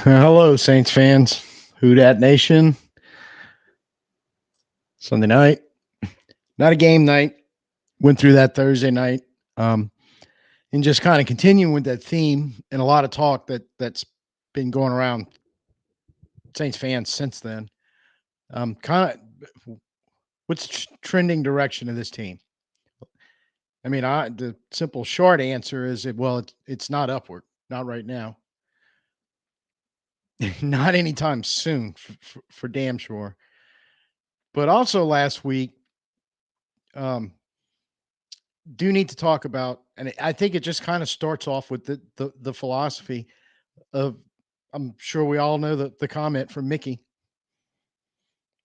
Hello, Saints fans. Who Dat Nation? Sunday night. Not a game night. Went through that Thursday night. Um, and just kind of continuing with that theme and a lot of talk that's been going around Saints fans since then. Kind of what's the trending direction of this team? I mean, the simple short answer is it's not upward, not right now, not anytime soon, for damn sure. But also last week, um, do need to talk about, and I think it just kind of starts off with the philosophy of, I'm sure we all know the comment from Mickey.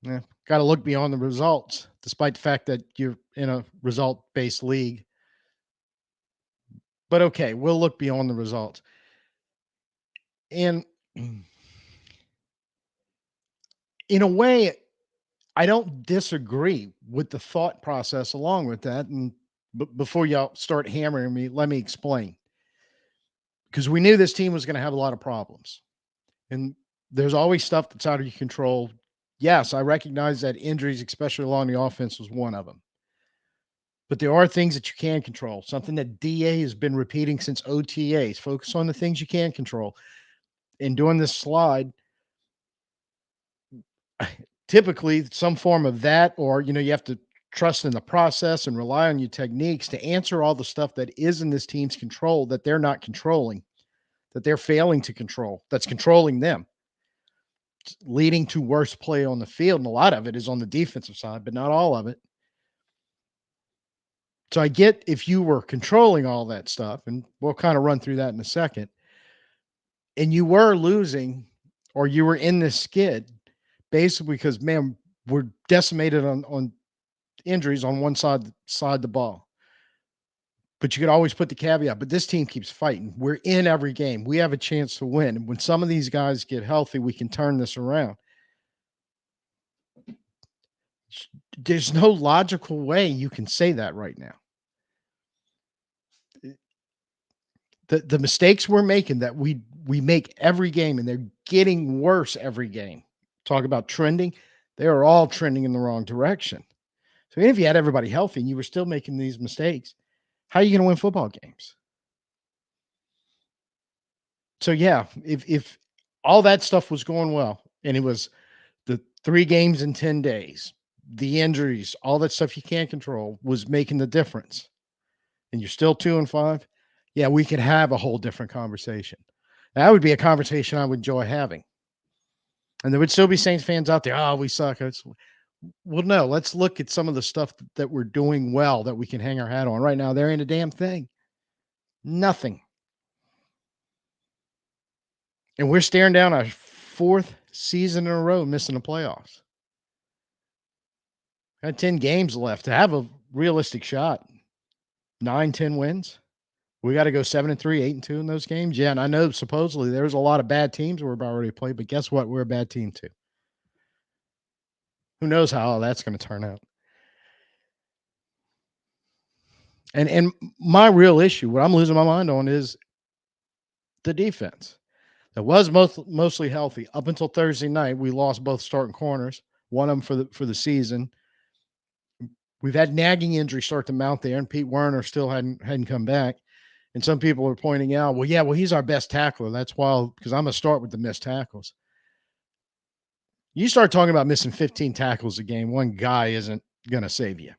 Yeah, got to look beyond the results, despite the fact that you're in a result based league. But okay, we'll look beyond the results. And in a way, I don't disagree with the thought process along with that. And before y'all start hammering me, let me explain. Because we knew this team was going to have a lot of problems. And there's always stuff that's out of your control. Yes, I recognize that injuries, especially along the offense, was one of them. But there are things that you can control. Something that DA has been repeating since OTAs. Focus on the things you can control. And doing this slide, typically some form of that, or you have to trust in the process and rely on your techniques to answer all the stuff that is in this team's control that they're not controlling, that they're failing to control, that's controlling them, leading to worse play on the field. And a lot of it is on the defensive side, but not all of it. So I get if you were controlling all that stuff, and we'll kind of run through that in a second, and you were losing or you were in this skid, basically because, man, we're decimated on injuries on one side the ball. But you could always put the caveat, but this team keeps fighting. We're in every game. We have a chance to win. And when some of these guys get healthy, we can turn this around. There's no logical way you can say that right now. The mistakes we're making that we make every game, and they're getting worse every game. Talk about trending. They are all trending in the wrong direction. So even if you had everybody healthy and you were still making these mistakes, how are you going to win football games? So yeah, if all that stuff was going well, and it was the 3 games in 10 days, the injuries, all that stuff you can't control was making the difference, and you're still 2-5, yeah, we could have a whole different conversation. That would be a conversation I would enjoy having. And there would still be Saints fans out there, "Oh, we suck." Well, no, let's look at some of the stuff that we're doing well that we can hang our hat on. Right now, there ain't a damn thing. Nothing. And we're staring down our 4th season in a row missing the playoffs. Got 10 games left to have a realistic shot. 9, 10 wins. We got to go 7-3, 8-2 in those games. Yeah, and I know supposedly there's a lot of bad teams we're about ready to play, but guess what? We're a bad team too. Who knows how all that's going to turn out? And my real issue, what I'm losing my mind on, is the defense. That was mostly healthy up until Thursday night. We lost both starting corners, one of them for the season. We've had nagging injuries start to mount there, and Pete Werner still hadn't come back. And some people are pointing out, well, he's our best tackler. That's wild, because I'm going to start with the missed tackles. You start talking about missing 15 tackles a game, one guy isn't going to save you.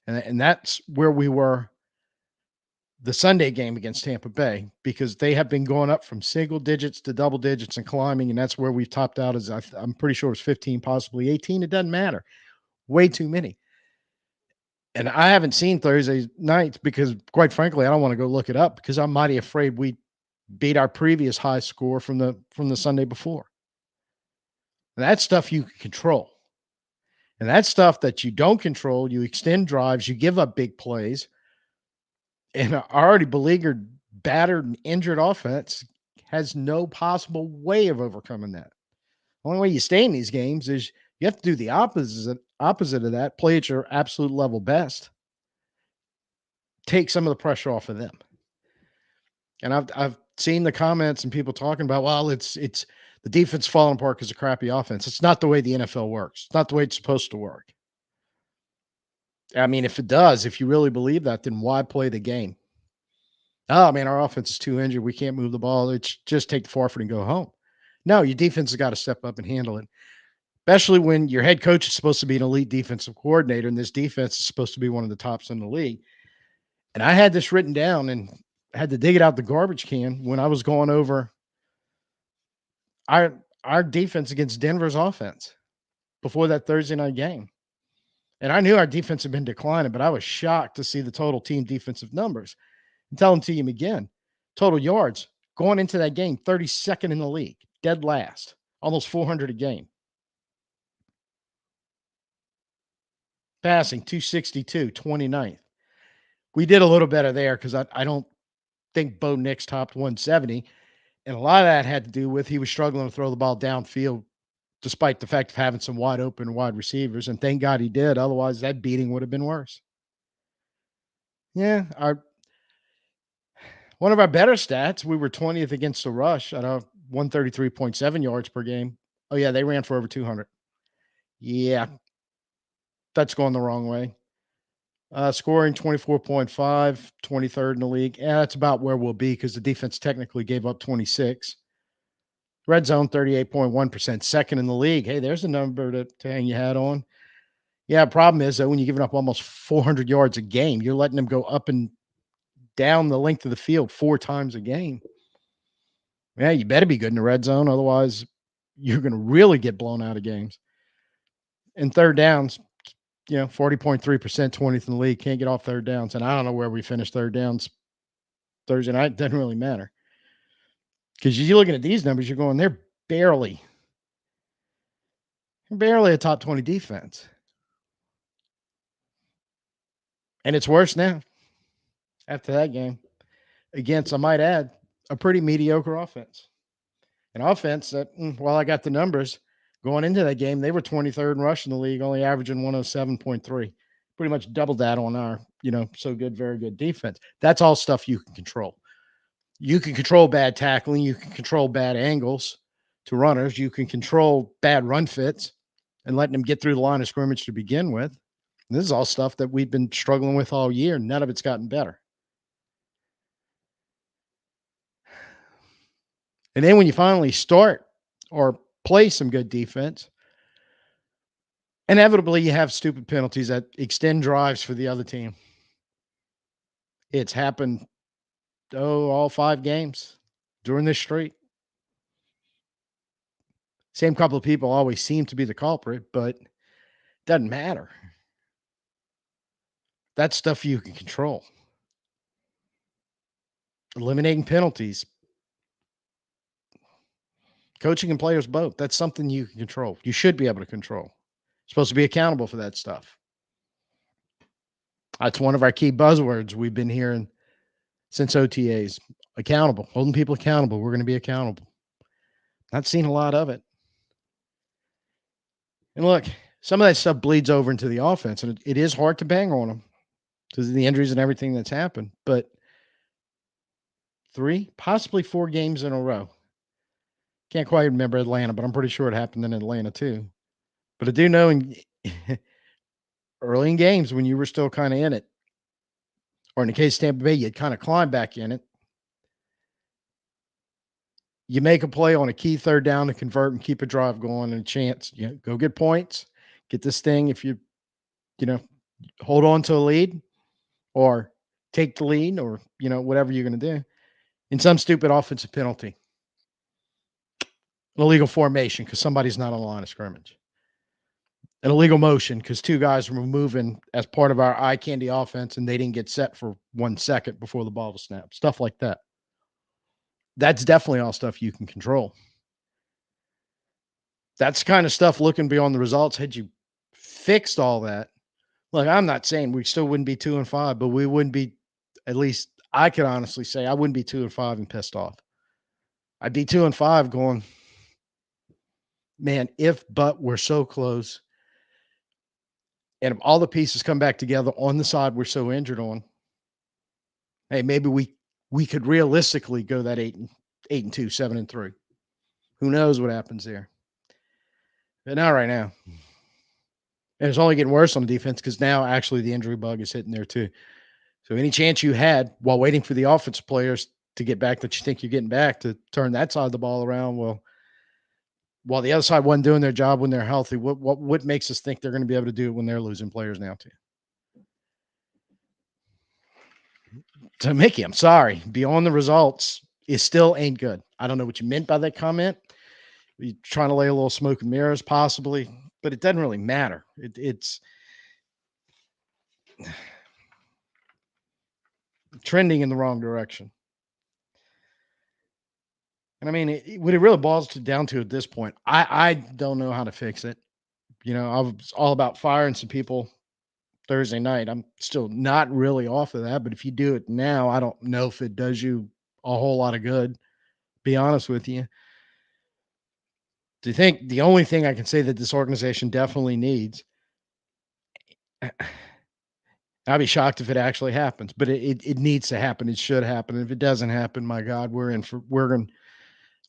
And that's where we were the Sunday game against Tampa Bay, because they have been going up from single digits to double digits and climbing, and that's where we've topped out. As I'm pretty sure it was 15, possibly 18. It doesn't matter. Way too many. And I haven't seen Thursday nights because, quite frankly, I don't want to go look it up, because I'm mighty afraid we beat our previous high score from the Sunday before. And that's stuff you can control. And that's stuff that you don't control. You extend drives, you give up big plays, and an already beleaguered, battered, and injured offense has no possible way of overcoming that. The only way you stay in these games is you have to do the opposite of that, play at your absolute level best, take some of the pressure off of them. And I've seeing the comments and people talking about, well, it's the defense falling apart because of crappy offense. It's not the way the NFL works. It's not the way it's supposed to work. I mean, if it does, if you really believe that, then why play the game? Oh man, our offense is too injured. We can't move the ball. It's just take the forfeit and go home. No, your defense has got to step up and handle it, especially when your head coach is supposed to be an elite defensive coordinator, and this defense is supposed to be one of the tops in the league. And I had this written down and had to dig it out the garbage can when I was going over our our defense against Denver's offense before that Thursday night game. And I knew our defense had been declining, but I was shocked to see the total team defensive numbers. And tell them to you again. Total yards going into that game, 32nd in the league, dead last, almost 400 a game. Passing, 262, 29th. We did a little better there because I don't think Bo Nix topped 170. And a lot of that had to do with he was struggling to throw the ball downfield despite the fact of having some wide open wide receivers. And thank God he did. Otherwise, that beating would have been worse. Yeah, one of our better stats, we were 20th against the rush at a 133.7 yards per game. Oh, yeah, they ran for over 200. Yeah, that's going the wrong way. Scoring 24.5, 23rd in the league. Yeah, that's about where we'll be because the defense technically gave up 26. Red zone, 38.1%, second in the league. Hey, there's a number to hang your hat on. Yeah, problem is, though, when you're giving up almost 400 yards a game, you're letting them go up and down the length of the field 4 times a game. Yeah, you better be good in the red zone. Otherwise, you're going to really get blown out of games. And third downs, 40.3%, 20th in the league. Can't get off third downs. And I don't know where we finished third downs Thursday night. Doesn't really matter. Because you're looking at these numbers, you're going, they're barely a top 20 defense. And it's worse now after that game against, I might add, a pretty mediocre offense. An offense that, while I got the numbers going into that game, they were 23rd in rush in the league, only averaging 107.3. Pretty much doubled that on our, so good, very good defense. That's all stuff you can control. You can control bad tackling. You can control bad angles to runners. You can control bad run fits and letting them get through the line of scrimmage to begin with. And this is all stuff that we've been struggling with all year. None of it's gotten better. And then when you finally start or play some good defense, inevitably you have stupid penalties that extend drives for the other team. It's happened, all 5 games during this streak. Same couple of people always seem to be the culprit, but it doesn't matter. That's stuff you can control. Eliminating penalties, coaching and players both. That's something you can control. You should be able to control. You're supposed to be accountable for that stuff. That's one of our key buzzwords we've been hearing since OTAs. Accountable, holding people accountable. We're going to be accountable. Not seen a lot of it. And look, some of that stuff bleeds over into the offense, and it is hard to bang on them because of the injuries and everything that's happened. But 3, possibly 4 games in a row. Can't quite remember Atlanta, but I'm pretty sure it happened in Atlanta too. But I do know early in games when you were still kind of in it, or in the case of Tampa Bay, you'd kind of climb back in it. You make a play on a key third down to convert and keep a drive going and a chance, go get points, get this thing. If hold on to a lead or take the lead or, whatever you're going to do in some stupid offensive penalty, an illegal formation because somebody's not on the line of scrimmage, an illegal motion because 2 guys were moving as part of our eye candy offense and they didn't get set for 1 second before the ball was snapped, stuff like that. That's definitely all stuff you can control. That's kind of stuff looking beyond the results. Had you fixed all that, look, I'm not saying we still wouldn't be 2-5, but we wouldn't be, at least I could honestly say I wouldn't be 2-5 and pissed off. I'd be 2-5 going, man, but we're so close. And if all the pieces come back together on the side we're so injured on, hey, maybe we we could realistically go that 8-2, 7-3. Who knows what happens there? But not right now. And it's only getting worse on the defense because now actually the injury bug is hitting there too. So any chance you had while waiting for the offensive players to get back that you think you're getting back to turn that side of the ball around, well, while the other side wasn't doing their job when they're healthy, what makes us think they're going to be able to do it when they're losing players now too? So Mickey, I'm sorry. Beyond the results, it still ain't good. I don't know what you meant by that comment. You trying to lay a little smoke and mirrors, possibly, but it doesn't really matter. It's trending in the wrong direction. And I mean, what it really boils down to at this point, I don't know how to fix it. I was all about firing some people Thursday night. I'm still not really off of that, but if you do it now, I don't know if it does you a whole lot of good. Be honest with you. Do you think the only thing I can say that this organization definitely needs? I'd be shocked if it actually happens, but it needs to happen. It should happen. If it doesn't happen, my God, we're going.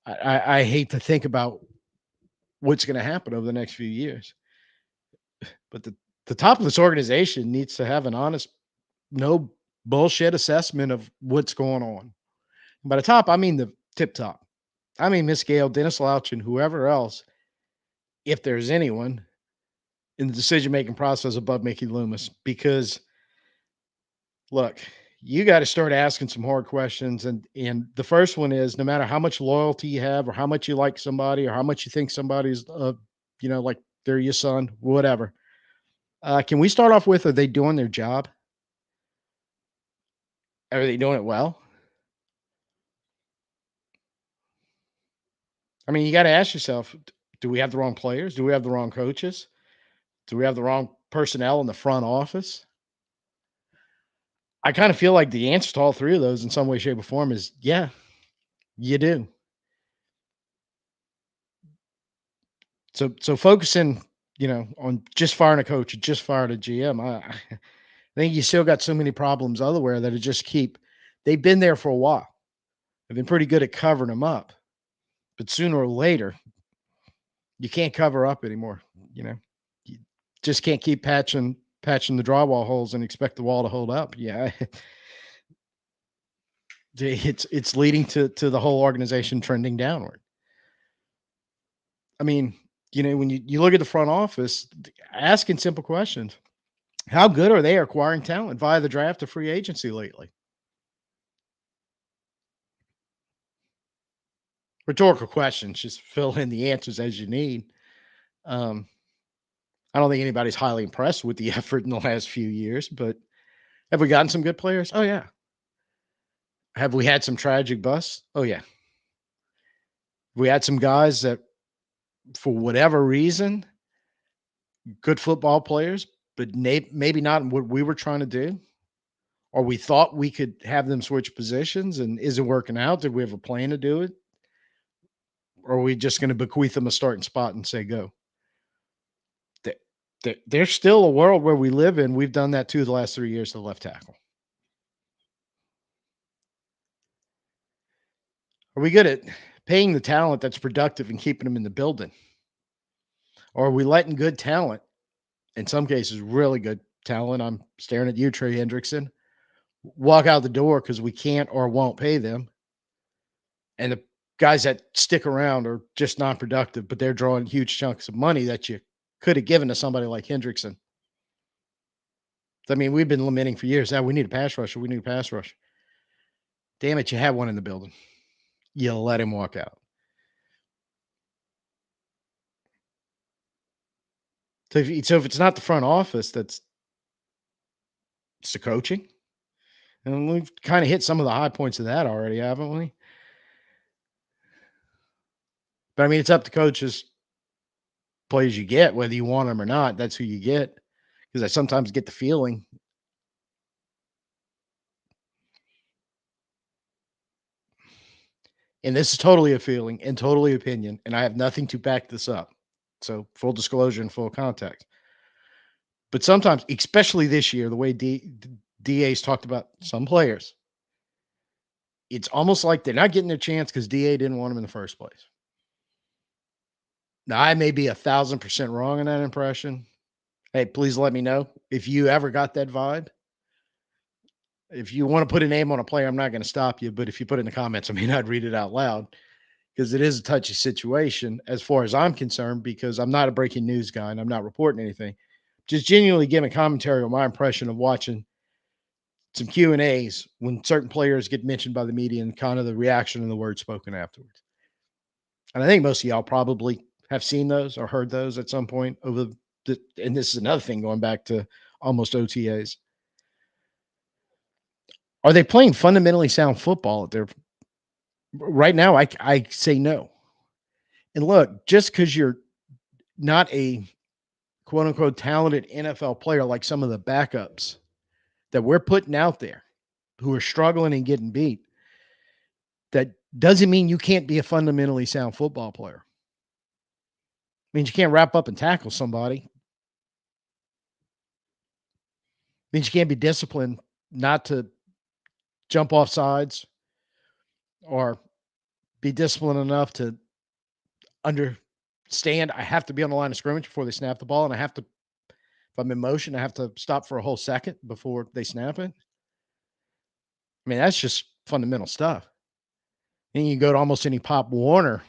I hate to think about what's going to happen over the next few years. But the top of this organization needs to have an honest, no bullshit assessment of what's going on. By the top, I mean the tip top. I mean Miss Gale, Dennis Louch, and whoever else, if there's anyone in the decision making process above Mickey Loomis. Because look, you got to start asking some hard questions. And the first one is no matter how much loyalty you have or how much you like somebody or how much you think somebody's like they're your son, whatever. Can we start off with, are they doing their job? Are they doing it well? I mean, you got to ask yourself, do we have the wrong players? Do we have the wrong coaches? Do we have the wrong personnel in the front office? I kind of feel like the answer to all three of those in some way, shape, or form is yeah, you do. So focusing, on just firing a coach, just fired a GM. I think you still got so many problems elsewhere that it just keep. They've been there for a while. They've been pretty good at covering them up, but sooner or later, you can't cover up anymore. You just can't keep patching the drywall holes and expect the wall to hold up. Yeah, it's leading to the whole organization trending downward. I mean, when you look at the front office, asking simple questions. How good are they acquiring talent via the draft or free agency lately? Rhetorical questions. Just fill in the answers as you need. Um, I don't think anybody's highly impressed with the effort in the last few years, but have we gotten some good players? Oh yeah. Have we had some tragic busts? Oh yeah. We had some guys that, for whatever reason, good football players, but maybe not what we were trying to do, or we thought we could have them switch positions and isn't working out. Did we have a plan to do it? Or are we just going to bequeath them a starting spot and say go? There's still a world where we live in. We've done that too the last 3 years to the left tackle. Are we good at paying the talent that's productive and keeping them in the building? Or are we letting good talent, in some cases really good talent, I'm staring at you, Trey Hendrickson, walk out the door because we can't or won't pay them? And the guys that stick around are just non-productive, but they're drawing huge chunks of money that you could have given to somebody like Hendrickson. I mean, we've been lamenting for years. Now we need a pass rusher. We need a pass rusher. Damn it, you have one in the building. You let him walk out. So if it's not the front office, it's the coaching. And we've kind of hit some of the high points of that already, haven't we? But I mean, it's up to coaches, players you get, whether you want them or not. That's who you get. Because I sometimes get the feeling, and this is totally a feeling and totally opinion, and I have nothing to back this up. So full disclosure and full context. But sometimes, especially this year, the way DA's talked about some players, it's almost like they're not getting their chance because DA didn't want them in the first place. Now, I may be 1,000% wrong in that impression. Hey, please let me know if you ever got that vibe. If you want to put a name on a player, I'm not going to stop you. But if you put it in the comments, I mean, I'd read it out loud because it is a touchy situation as far as I'm concerned, because I'm not a breaking news guy and I'm not reporting anything. Just genuinely giving commentary on my impression of watching some Q&As when certain players get mentioned by the media and kind of the reaction and the words spoken afterwards. And I think most of y'all probably have seen those or heard those at some point over and this is another thing going back to almost OTAs. Are they playing fundamentally sound football? They're right now. I say no. And look, just because you're not a quote unquote talented NFL player like some of the backups that we're putting out there who are struggling and getting beat, that doesn't mean you can't be a fundamentally sound football player. It means you can't wrap up and tackle somebody. It means you can't be disciplined not to jump off sides or be disciplined enough to understand I have to be on the line of scrimmage before they snap the ball, and I have to, if I'm in motion, I have to stop for a whole second before they snap it. I mean, that's just fundamental stuff. And you go to almost any Pop Warner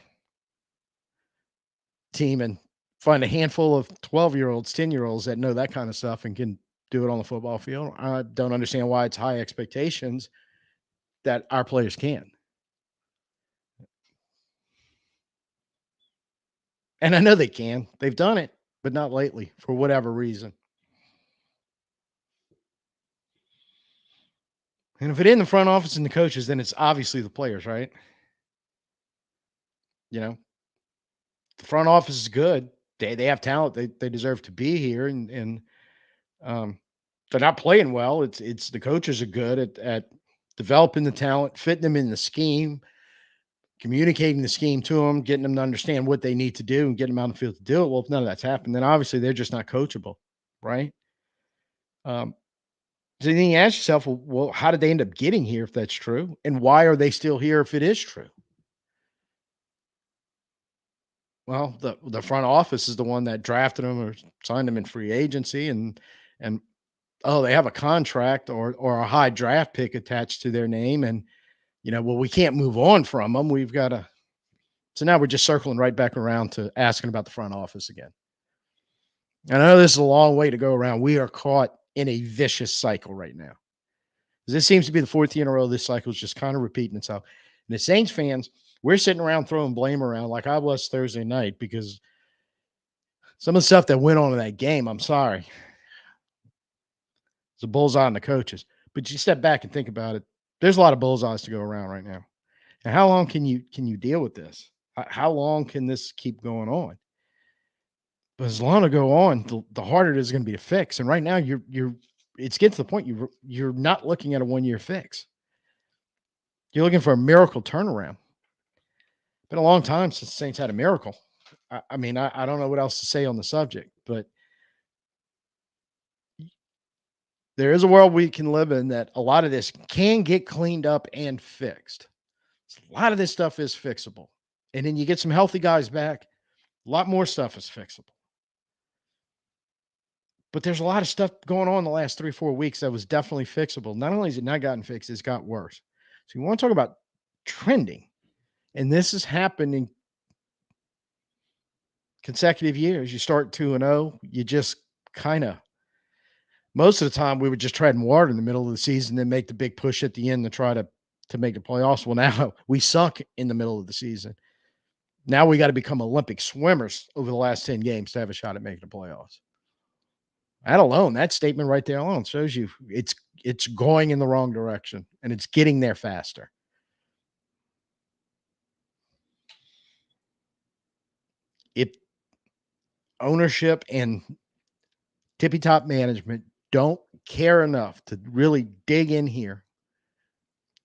team and find a handful of 12-year-olds, 10-year-olds that know that kind of stuff and can do it on the football field. I don't understand why it's high expectations that our players can. And I know they can. They've done it, but not lately for whatever reason. And if it isn't the front office and the coaches, then it's obviously the players, right? You know, the front office is good. They have talent. They deserve to be here, and um, they're not playing well. It's the coaches are good at developing the talent, fitting them in the scheme, communicating the scheme to them, getting them to understand what they need to do, and getting them out on the field to do it. Well, if none of that's happened, then obviously they're just not coachable, right? Um, so then you ask yourself, well, how did they end up getting here if that's true, and why are they still here if it is true? Well, the front office is the one that drafted them or signed them in free agency, and oh, they have a contract or a high draft pick attached to their name, and well, we can't move on from them. We've got to. So now we're just circling right back around to asking about the front office again. And I know this is a long way to go around. We are caught in a vicious cycle right now. This seems to be the fourth year in a row. This cycle is just kind of repeating itself. And the Saints fans, we're sitting around throwing blame around like I was Thursday night because some of the stuff that went on in that game, I'm sorry, it's a bullseye on the coaches. But you step back and think about it. There's a lot of bullseyes to go around right now. And how long can you deal with this? How long can this keep going on? But as long to go on, the harder it is going to be to fix. And right now, you're it's getting to the point you're not looking at a 1 year fix. You're looking for a miracle turnaround. Been a long time since the Saints had a miracle. I mean, I don't know what else to say on the subject, but there is a world we can live in that a lot of this can get cleaned up and fixed. A lot of this stuff is fixable. And then you get some healthy guys back, a lot more stuff is fixable. But there's a lot of stuff going on the last 3 or 4 weeks that was definitely fixable. Not only has it not gotten fixed, it's got worse. So you want to talk about trending, and this has happened in consecutive years. You start 2-0, you just kind of most of the time we were just treading water in the middle of the season, then make the big push at the end to try to make the playoffs. Well, now we suck in the middle of the season. Now we got to become Olympic swimmers over the last 10 games to have a shot at making the playoffs. That alone, that statement right there alone shows you it's going in the wrong direction and it's getting there faster. If ownership and tippy top management don't care enough to really dig in here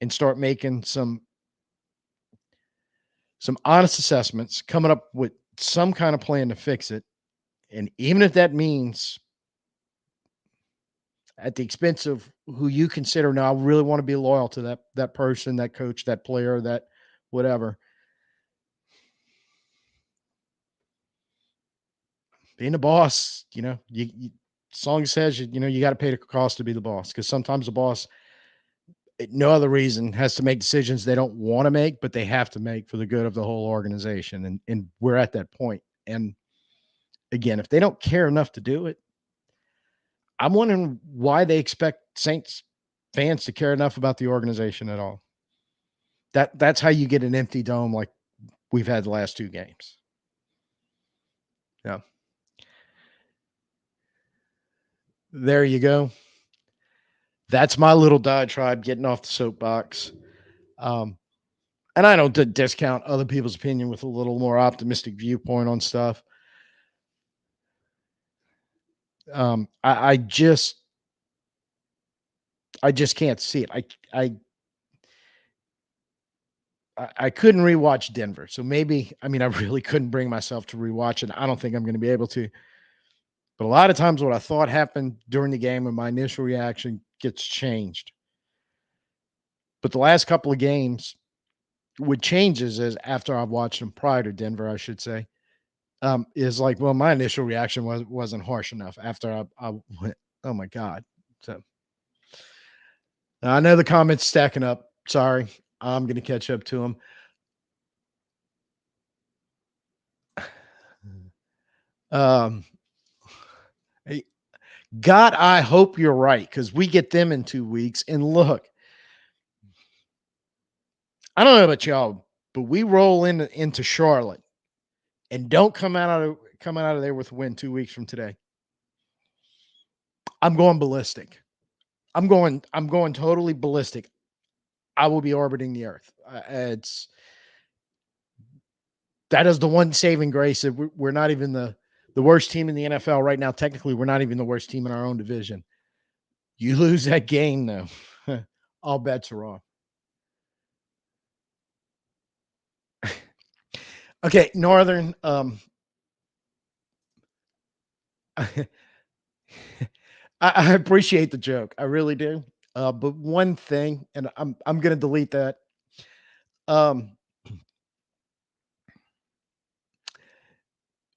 and start making some honest assessments, coming up with some kind of plan to fix it, and even if that means at the expense of who you consider. Now, I really want to be loyal to that person, that coach, that player, that whatever. Being the boss, song says you got to pay the cost to be the boss, because sometimes the boss, no other reason, has to make decisions they don't want to make, but they have to make for the good of the whole organization. And we're at that point. And again, if they don't care enough to do it, I'm wondering why they expect Saints fans to care enough about the organization at all. That's how you get an empty dome like we've had the last two games. Yeah. There you go. That's my little diatribe getting off the soapbox. Um, and I don't discount other people's opinion with a little more optimistic viewpoint on stuff. I just can't see it. I I couldn't rewatch Denver, so maybe, I mean, I really couldn't bring myself to rewatch it. I don't think I'm going to be able to. But a lot of times, what I thought happened during the game and my initial reaction gets changed. But the last couple of games, what changes is after I've watched them prior to Denver, I should say, is like, well, my initial reaction wasn't harsh enough after I went, oh my god. So I know the comments stacking up. Sorry, I'm going to catch up to them. Um, hey, God, I hope you're right, because we get them in 2 weeks. And look, I don't know about y'all, but we roll into Charlotte and don't come out of there with a win 2 weeks from today. I'm going ballistic. I'm going totally ballistic. I will be orbiting the earth. It's that is the one saving grace that we're not even the worst team in the NFL right now. Technically, we're not even the worst team in our own division. You lose that game, though, all bets are off. Okay, Northern. I, I appreciate the joke. I really do. But one thing, and I'm going to delete that. Um,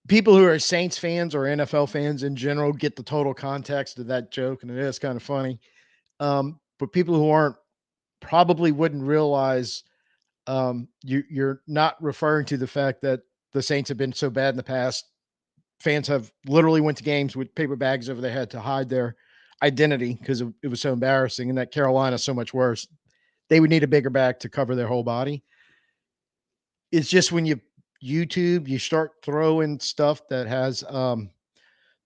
People who are Saints fans or NFL fans in general get the total context of that joke, and it is kind of funny. But people who aren't probably wouldn't realize you're not referring to the fact that the Saints have been so bad in the past. Fans have literally went to games with paper bags over their head to hide their identity because it was so embarrassing, and that Carolina so much worse. They would need a bigger bag to cover their whole body. It's just when you start throwing stuff that has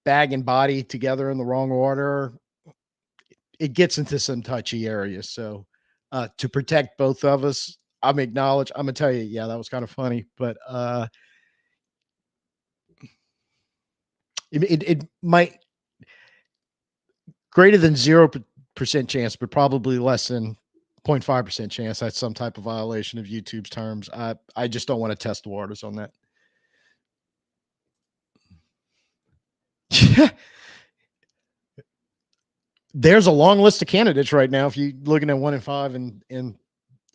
bag and body together in the wrong order, it gets into some touchy areas. So to protect both of us, I'm gonna tell you, yeah, that was kind of funny, but it might greater than 0% chance, but probably less than 0.5% chance that's some type of violation of YouTube's terms. I just don't want to test the waters on that. There's a long list of candidates right now. If you're looking at 1-5 and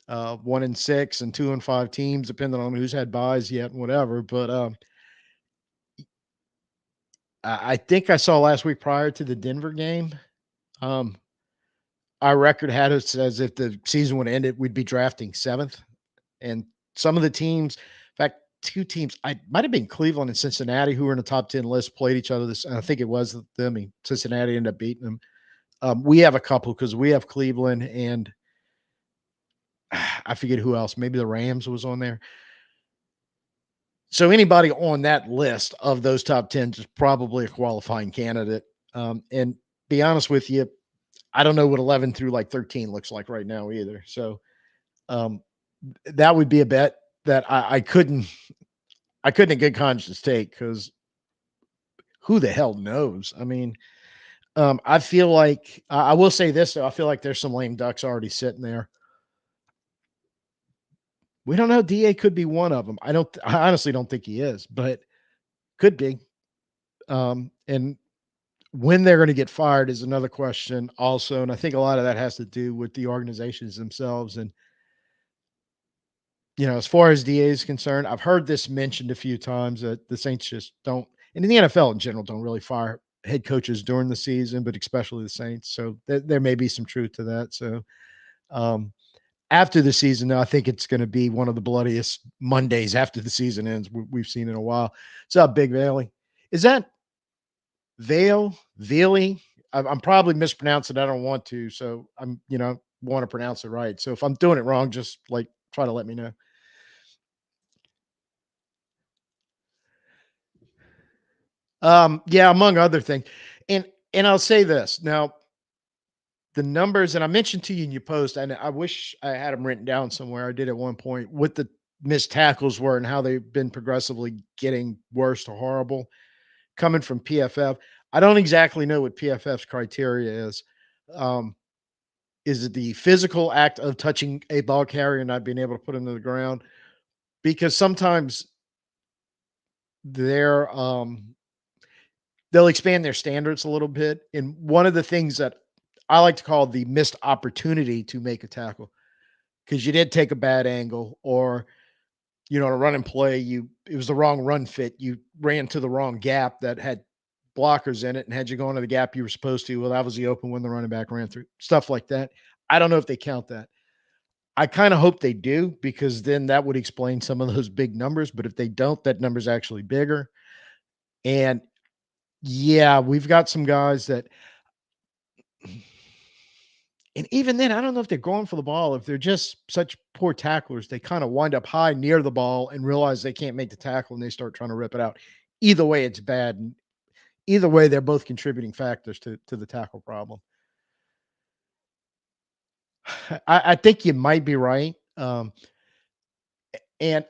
1-6 and 2-5 teams, depending on who's had buys yet and whatever. But I think I saw last week prior to the Denver game, um, our record had us as if the season would end it, we'd be drafting seventh. And some of the teams, in fact, two teams, I might have been Cleveland and Cincinnati, who were in the top 10 list, played each other this. And I think it was them. I mean, Cincinnati ended up beating them. We have a couple because we have Cleveland and I forget who else. Maybe the Rams was on there. So anybody on that list of those top 10 is probably a qualifying candidate. And be honest with you, I don't know what 11 through like 13 looks like right now either. So um, that would be a bet that I couldn't in good conscience take, because who the hell knows? I mean, I feel like I will say this though. I feel like there's some lame ducks already sitting there. We don't know. Da could be one of them. I honestly don't think he is, but could be. And When they're gonna get fired is another question also, and I think a lot of that has to do with the organizations themselves, and, as far as DA is concerned, I've heard this mentioned a few times that the Saints just don't, and in the NFL in general, don't really fire head coaches during the season, but especially the Saints, so there may be some truth to that, so, um, after the season, though, I think it's gonna be one of the bloodiest Mondays after the season ends we've seen in a while. What's up, Big Valley? Is that Vale? Vili? I'm probably mispronouncing it, I don't want to, so wanna pronounce it right. So if I'm doing it wrong, just, try to let me know. Yeah, among other things. And I'll say this, now, the numbers and I mentioned to you in your post, and I wish I had them written down somewhere, I did at one point, what the missed tackles were and how they've been progressively getting worse to horrible coming from PFF. I don't exactly know what PFF's criteria is. Um Is it the physical act of touching a ball carrier and not being able to put him to the ground? Because sometimes they're, they'll expand their standards a little bit, and one of the things that I like to call the missed opportunity to make a tackle, because you did take a bad angle or, a run and play, it was the wrong run fit, you ran to the wrong gap that had blockers in it, and had you gone to the gap you were supposed to, well, that was the open when the running back ran through, stuff like that. I don't know if they count that. I kinda hope they do because then that would explain some of those big numbers, but if they don't, that number's actually bigger, and yeah, we've got some guys that and even then, I don't know if they're going for the ball, if they're just such poor tacklers, they kinda wind up high near the ball and realize they can't make the tackle, and they start trying to rip it out. Either way, it's bad, and either way, they're both contributing factors to the tackle problem. I think you might be right, and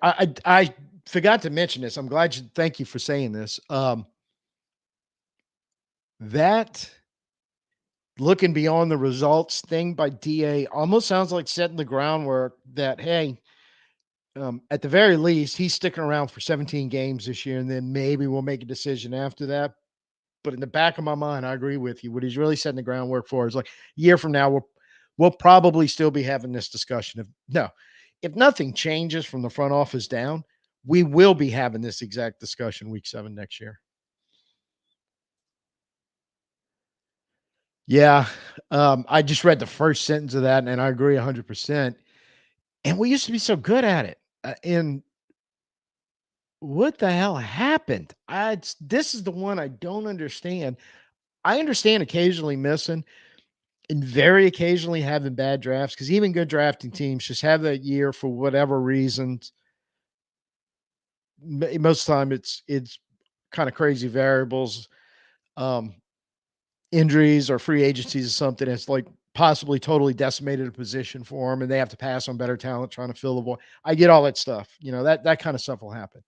I forgot to mention this, I'm glad you thank you for saying this, that looking beyond the results thing by DA almost sounds like setting the groundwork that, hey, at the very least, he's sticking around for 17 games this year, and then maybe we'll make a decision after that. But in the back of my mind, I agree with you. What he's really setting the groundwork for is like a year from now, we'll probably still be having this discussion. If nothing changes from the front office down, we will be having this exact discussion week 7 next year. Yeah. I just read the first sentence of that, and I agree 100%. And we used to be so good at it. And what the hell happened? This is the one I don't understand. I understand occasionally missing and very occasionally having bad drafts because even good drafting teams just have that year for whatever reasons. Most of the time, it's kind of crazy variables. Um, Injuries or free agencies or something that's like possibly totally decimated a position for them and they have to pass on better talent trying to fill the void. I get all that stuff. That kind of stuff will happen.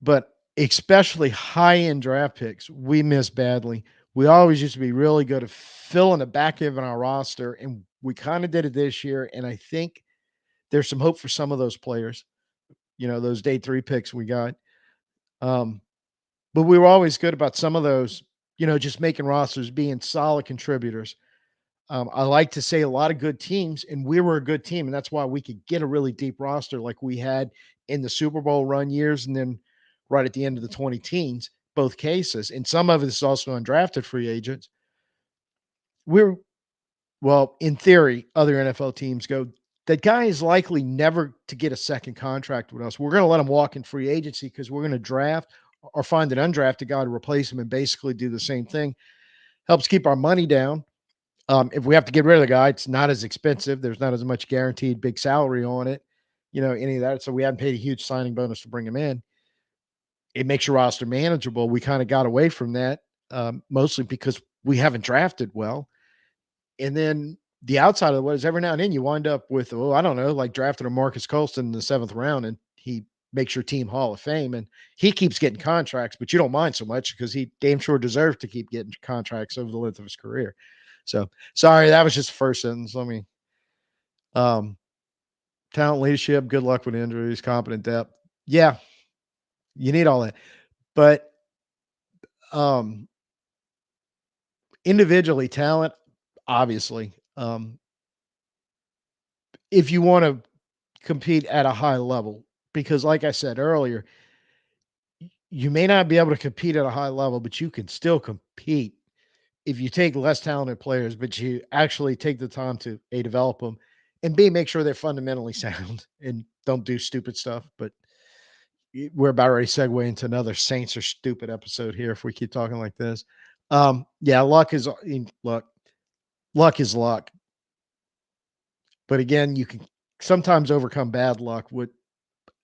But especially high end draft picks, we miss badly. We always used to be really good at filling the back end of our roster, and we kind of did it this year. And I think there's some hope for some of those players, those day three picks we got. Um, but we were always good about some of those, just making rosters, being solid contributors. I like to say a lot of good teams, and we were a good team, and that's why we could get a really deep roster like we had in the Super Bowl run years, and then right at the end of the 20 teens, both cases. And some of it is also undrafted free agents. We're well, in theory, other NFL teams go, that guy is likely never to get a second contract with us. We're going to let him walk in free agency because we're going to draft or find an undrafted guy to replace him and basically do the same thing. Helps keep our money down. If we have to get rid of the guy, it's not as expensive. There's not as much guaranteed big salary on it, any of that. So we haven't paid a huge signing bonus to bring him in. It makes your roster manageable. We kind of got away from that, mostly because we haven't drafted well. And then the outside of the was every now and then you wind up with, oh, I don't know, like drafting a Marcus Colston in the 7th round and he makes your team Hall of Fame and he keeps getting contracts, but you don't mind so much because he damn sure deserves to keep getting contracts over the length of his career. So sorry, that was just the first sentence. Let me um talent leadership, good luck with injuries, competent depth. Yeah, you need all that. But Um, Individually, talent, obviously. If you want to compete at a high level, because like I said earlier, you may not be able to compete at a high level, but you can still compete if you take less talented players, but you actually take the time to A, develop them, and B, make sure they're fundamentally sound and don't do stupid stuff. But we're about ready to segue into another Saints are stupid episode here if we keep talking like this. Yeah, luck. Luck is luck. But again, you can sometimes overcome bad luck with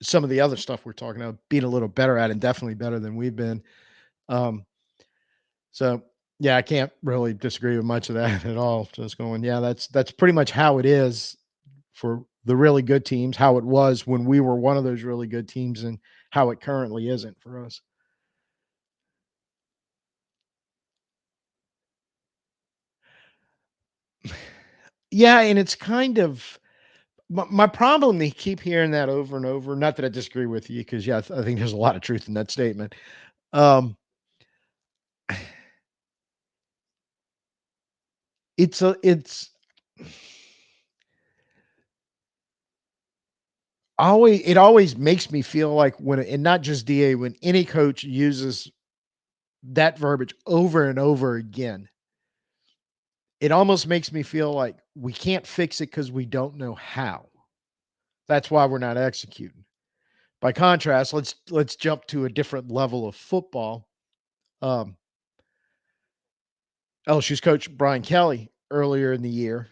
some of the other stuff we're talking about being a little better at and definitely better than we've been. Um, so yeah, I can't really disagree with much of that at all. Just going, yeah, that's pretty much how it is for the really good teams, how it was when we were one of those really good teams and how it currently isn't for us. Yeah, and it's kind of my problem. They keep hearing that over and over. Not that I disagree with you, because yeah, I think there's a lot of truth in that statement. Um, it's always it always makes me feel like when and not just DA, when any coach uses that verbiage over and over again, it almost makes me feel like we can't fix it because we don't know how. That's why we're not executing. By contrast, let's jump to a different level of football. Um, LSU's coach Brian Kelly earlier in the year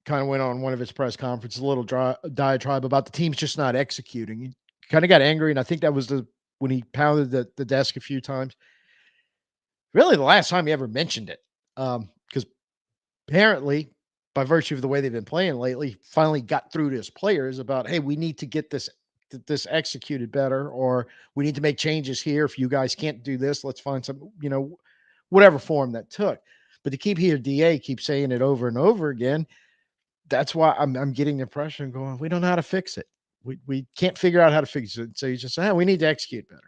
kind of went on one of his press conferences, a little diatribe about the team's just not executing. He kind of got angry, and I think that was the when he pounded the desk a few times. Really, the last time he ever mentioned it, because apparently, by virtue of the way they've been playing lately, finally got through to his players about, hey, we need to get this executed better, or we need to make changes here. If you guys can't do this, let's find some, whatever form that took. But to keep here, DA keep saying it over and over again. That's why I'm getting the impression going, we don't know how to fix it. We can't figure out how to fix it. So you just say, we need to execute better.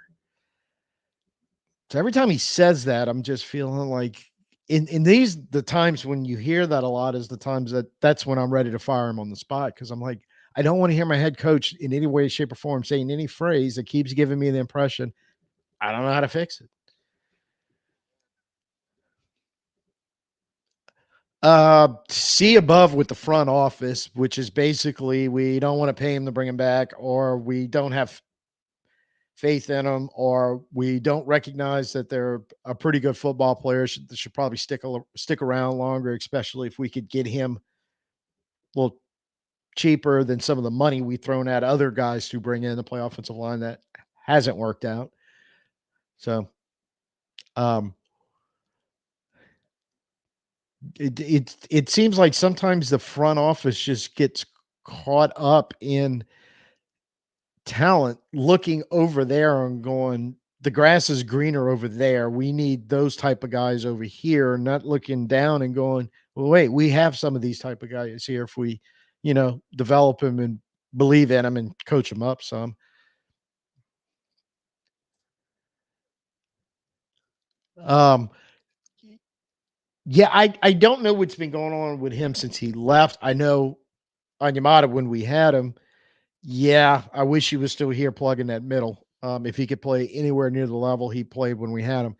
So every time he says that, I'm just feeling like in these the times when you hear that a lot is the times that's when I'm ready to fire him on the spot, because I'm like, I don't want to hear my head coach in any way, shape, or form saying any phrase that keeps giving me the impression I don't know how to fix it. See above with the front office, which is basically we don't want to pay him to bring him back, or we don't have faith in them, or we don't recognize that they're a pretty good football player. Should probably stick around longer, especially if we could get him a little cheaper than some of the money we've thrown at other guys to bring in to play offensive line that hasn't worked out. So um, it seems like sometimes the front office just gets caught up in talent, looking over there and going, the grass is greener over there. We need those type of guys over here, not looking down and going, well, wait, we have some of these type of guys here if we, develop them and believe in them and coach them up some. Um, yeah, I don't know what's been going on with him since he left. I know on Yamada when we had him, yeah, I wish he was still here plugging that middle. If he could play anywhere near the level he played when we had him.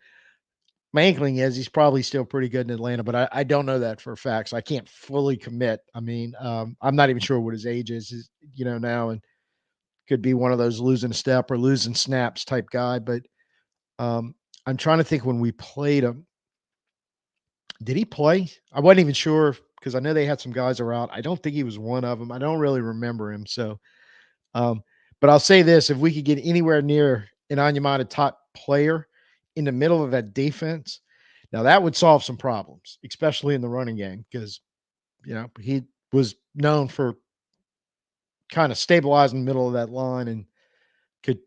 My inkling is he's probably still pretty good in Atlanta, but I don't know that for a fact. So I can't fully commit. I mean, I'm not even sure what his age is, now, and could be one of those losing a step or losing snaps type guy. But um, I'm trying to think when we played him. Did he play? I wasn't even sure because I know they had some guys around. I don't think he was one of them. I don't really remember him. So, um, but I'll say this: if we could get anywhere near an Onyemata top player in the middle of that defense, now that would solve some problems, especially in the running game, because he was known for kind of stabilizing the middle of that line and could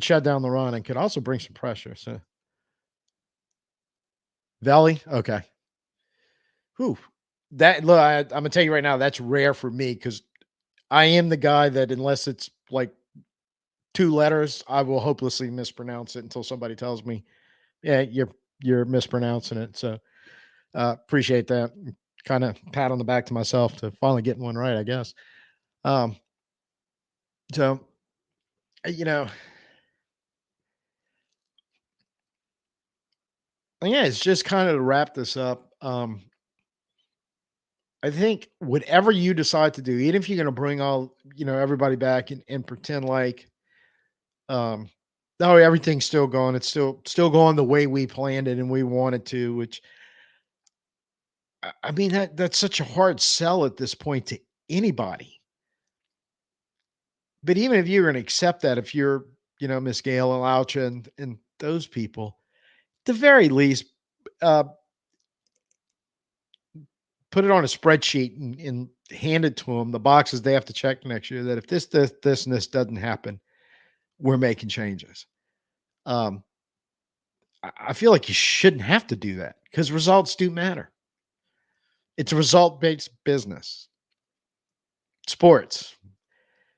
shut down the run and could also bring some pressure. So Valley, okay, whew. That look, I'm gonna tell you right now, that's rare for me because I am the guy that unless it's like 2 letters, I will hopelessly mispronounce it until somebody tells me. Yeah, you're mispronouncing it. So appreciate that. Kind of pat on the back to myself to finally getting one right, I guess. Um, so you know, yeah, it's just kind of to wrap this up. I think whatever you decide to do, even if you're going to bring all everybody back and pretend like um, no, everything's still going, it's still going the way we planned it and we wanted to, which I mean that's such a hard sell at this point to anybody. But even if you're going to accept that, if you're Miss Gale and Laucha and those people, at the very least, uh, put it on a spreadsheet and hand it to them, the boxes they have to check next year, that if this, and this doesn't happen, we're making changes. Um, I feel like you shouldn't have to do that because results do matter. It's a result based business. Sports.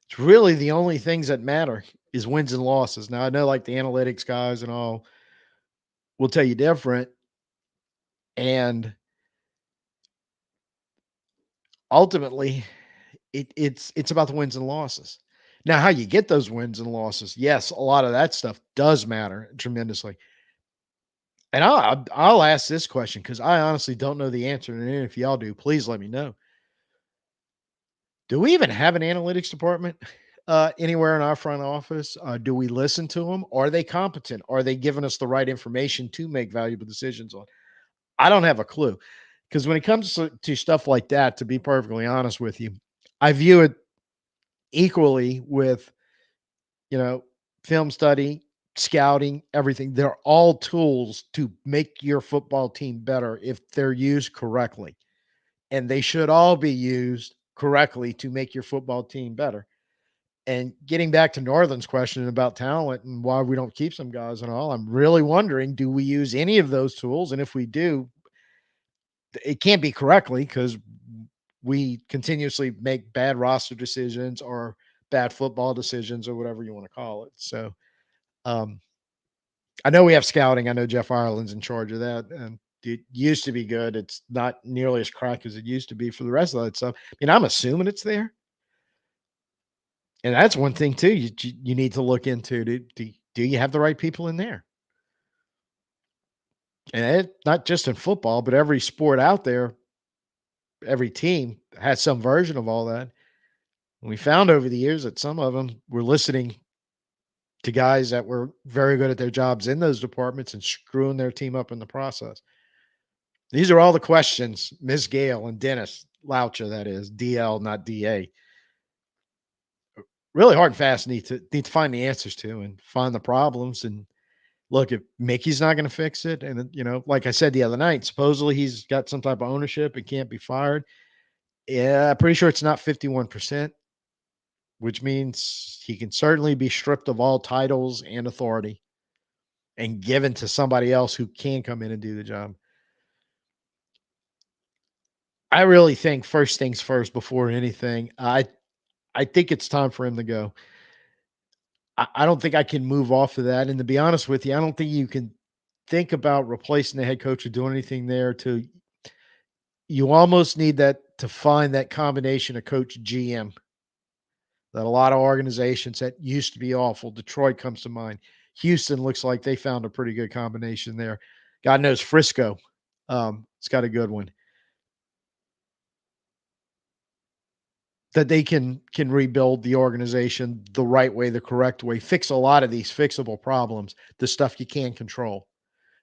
It's really the only things that matter is wins and losses. Now I know like the analytics guys and all will tell you different. And ultimately, it's about the wins and losses. Now, how you get those wins and losses, yes, a lot of that stuff does matter tremendously. And I'll ask this question because I honestly don't know the answer. And if y'all do, please let me know. Do we even have an analytics department anywhere in our front office? Do we listen to them? Are they competent? Are they giving us the right information to make valuable decisions on? I don't have a clue. Because when it comes to stuff like that, to be perfectly honest with you, I view it equally with, you know, film study, scouting, everything. They're all tools to make your football team better if they're used correctly. And they should all be used correctly to make your football team better. And getting back to Northern's question about talent and why we don't keep some guys and all, I'm really wondering, do we use any of those tools? And if we do, it can't be correctly because we continuously make bad roster decisions or bad football decisions or whatever you want to call it. So um, I know we have scouting. I know Jeff Ireland's in charge of that, and it used to be good. It's not nearly as crack as it used to be for the rest of that stuff. I mean, I'm assuming it's there, and that's one thing too. You need to look into. Do you have the right people in there? And not just in football, but every sport out there, every team has some version of all that. And we found over the years that some of them were listening to guys that were very good at their jobs in those departments and screwing their team up in the process. These are all the questions Ms. Gale and Dennis Laucha, that is DL, not DA, really hard and fast need to find the answers to and find the problems. And look, if Mickey's not going to fix it, and like I said the other night, supposedly he's got some type of ownership and can't be fired. Yeah, pretty sure it's not 51%, which means he can certainly be stripped of all titles and authority and given to somebody else who can come in and do the job. I really think first things first before anything. I think it's time for him to go. I don't think I can move off of that. And to be honest with you, I don't think you can think about replacing the head coach or doing anything there to you almost need that to find that combination of coach GM that a lot of organizations that used to be awful. Detroit comes to mind. Houston looks like they found a pretty good combination there. God knows Frisco. It's got a good one that they can rebuild the organization the right way, the correct way, fix a lot of these fixable problems, the stuff you can't control.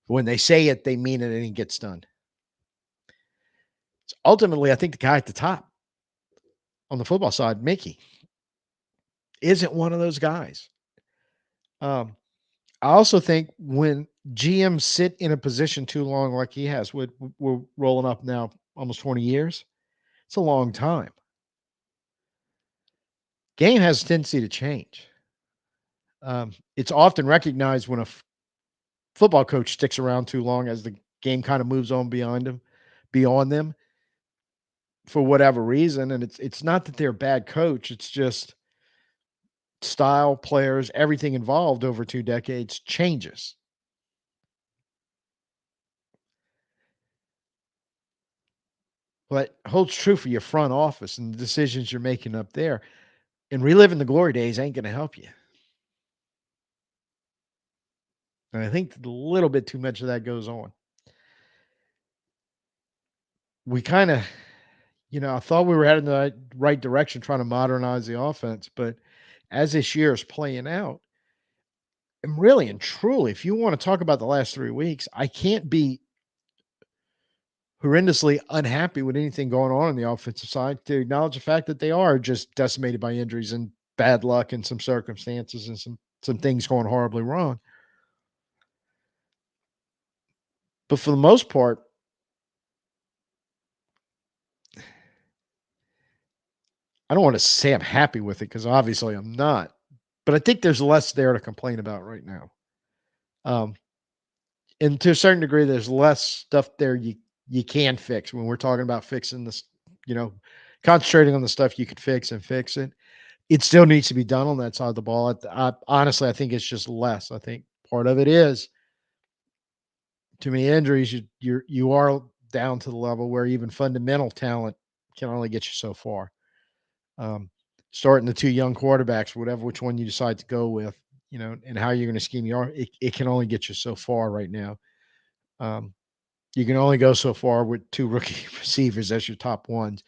When they say it, they mean it and it gets done. So ultimately, I think the guy at the top on the football side, Mickey, isn't one of those guys. Um, I also think when GMs sit in a position too long, like he has, we're rolling up now almost 20 years. It's a long time. Game has a tendency to change. It's often recognized when a football coach sticks around too long as the game kind of moves on beyond them for whatever reason. And it's not that they're a bad coach. It's just style, players, everything involved over 2 decades changes. Well, that holds true for your front office and the decisions you're making up there. And reliving the glory days ain't going to help you. And I think a little bit too much of that goes on. We kind of, I thought we were heading the right direction trying to modernize the offense, but as this year is playing out, and really and truly, if you want to talk about the last 3 weeks, I can't be horrendously unhappy with anything going on the offensive side to acknowledge the fact that they are just decimated by injuries and bad luck and some circumstances and some things going horribly wrong. But for the most part, I don't want to say I'm happy with it because obviously I'm not. But I think there's less there to complain about right now. Um, and to a certain degree, there's less stuff there you can fix when we're talking about fixing this, you know, concentrating on the stuff you could fix and fix it. It still needs to be done on that side of the ball. Honestly, I think it's just less. I think part of it is too many injuries. You are down to the level where even fundamental talent can only get you so far. Um, Starting the two young quarterbacks, whatever which one you decide to go with, and how you're going to scheme it can only get you so far right now. Um, you can only go so far with two rookie receivers as your top ones.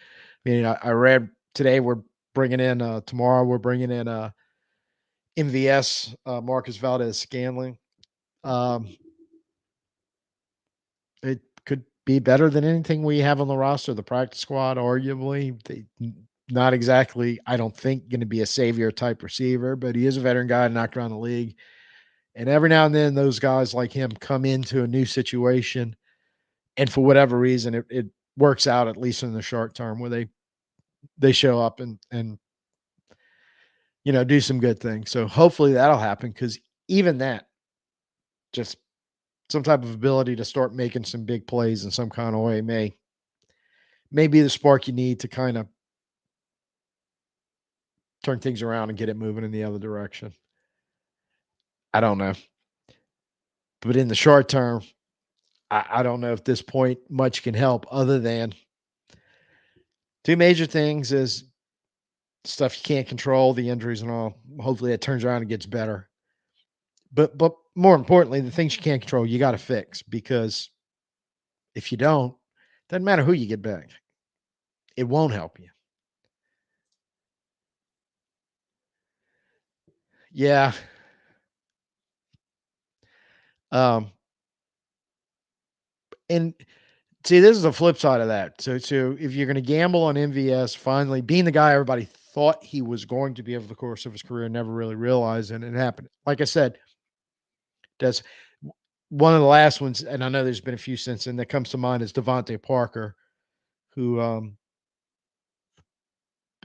I mean, I read today we're bringing in tomorrow we're bringing in MVS, Marcus Valdez Scanling. Um, it could be better than anything we have on the roster. The practice squad, arguably, not exactly. I don't think going to be a savior type receiver, but he is a veteran guy, knocked around the league. And every now and then, those guys like him come into a new situation, and for whatever reason, it works out at least in the short term where they show up and do some good things. So hopefully that'll happen because even that just some type of ability to start making some big plays in some kind of way may be the spark you need to kind of turn things around and get it moving in the other direction. I don't know. But in the short term, I don't know if this point much can help other than two major things is stuff you can't control, the injuries and all. Hopefully it turns around and gets better. But more importantly, the things you can't control, you got to fix because if you don't, doesn't matter who you get back. It won't help you. Yeah. Um, and see, this is the flip side of that. So if you're going to gamble on MVS finally being the guy everybody thought he was going to be over the course of his career, never really realized, and it happened. Like I said, that's one of the last ones, and I know there's been a few since then that comes to mind is Devontae Parker, who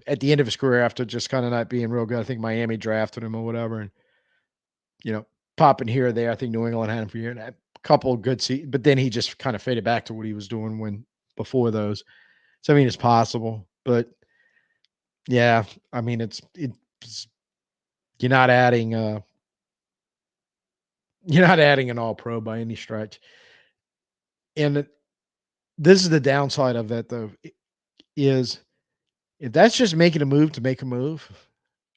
at the end of his career after just kind of not being real good, I think Miami drafted him or whatever, and you know, popping here or there. I think New England had him for a year and a couple of good seasons, but then he just kind of faded back to what he was doing when before those. So I mean, it's possible, but yeah, I mean, it's you're not adding you're not adding an all pro by any stretch. And this is the downside of that though, is if that's just making a move to make a move,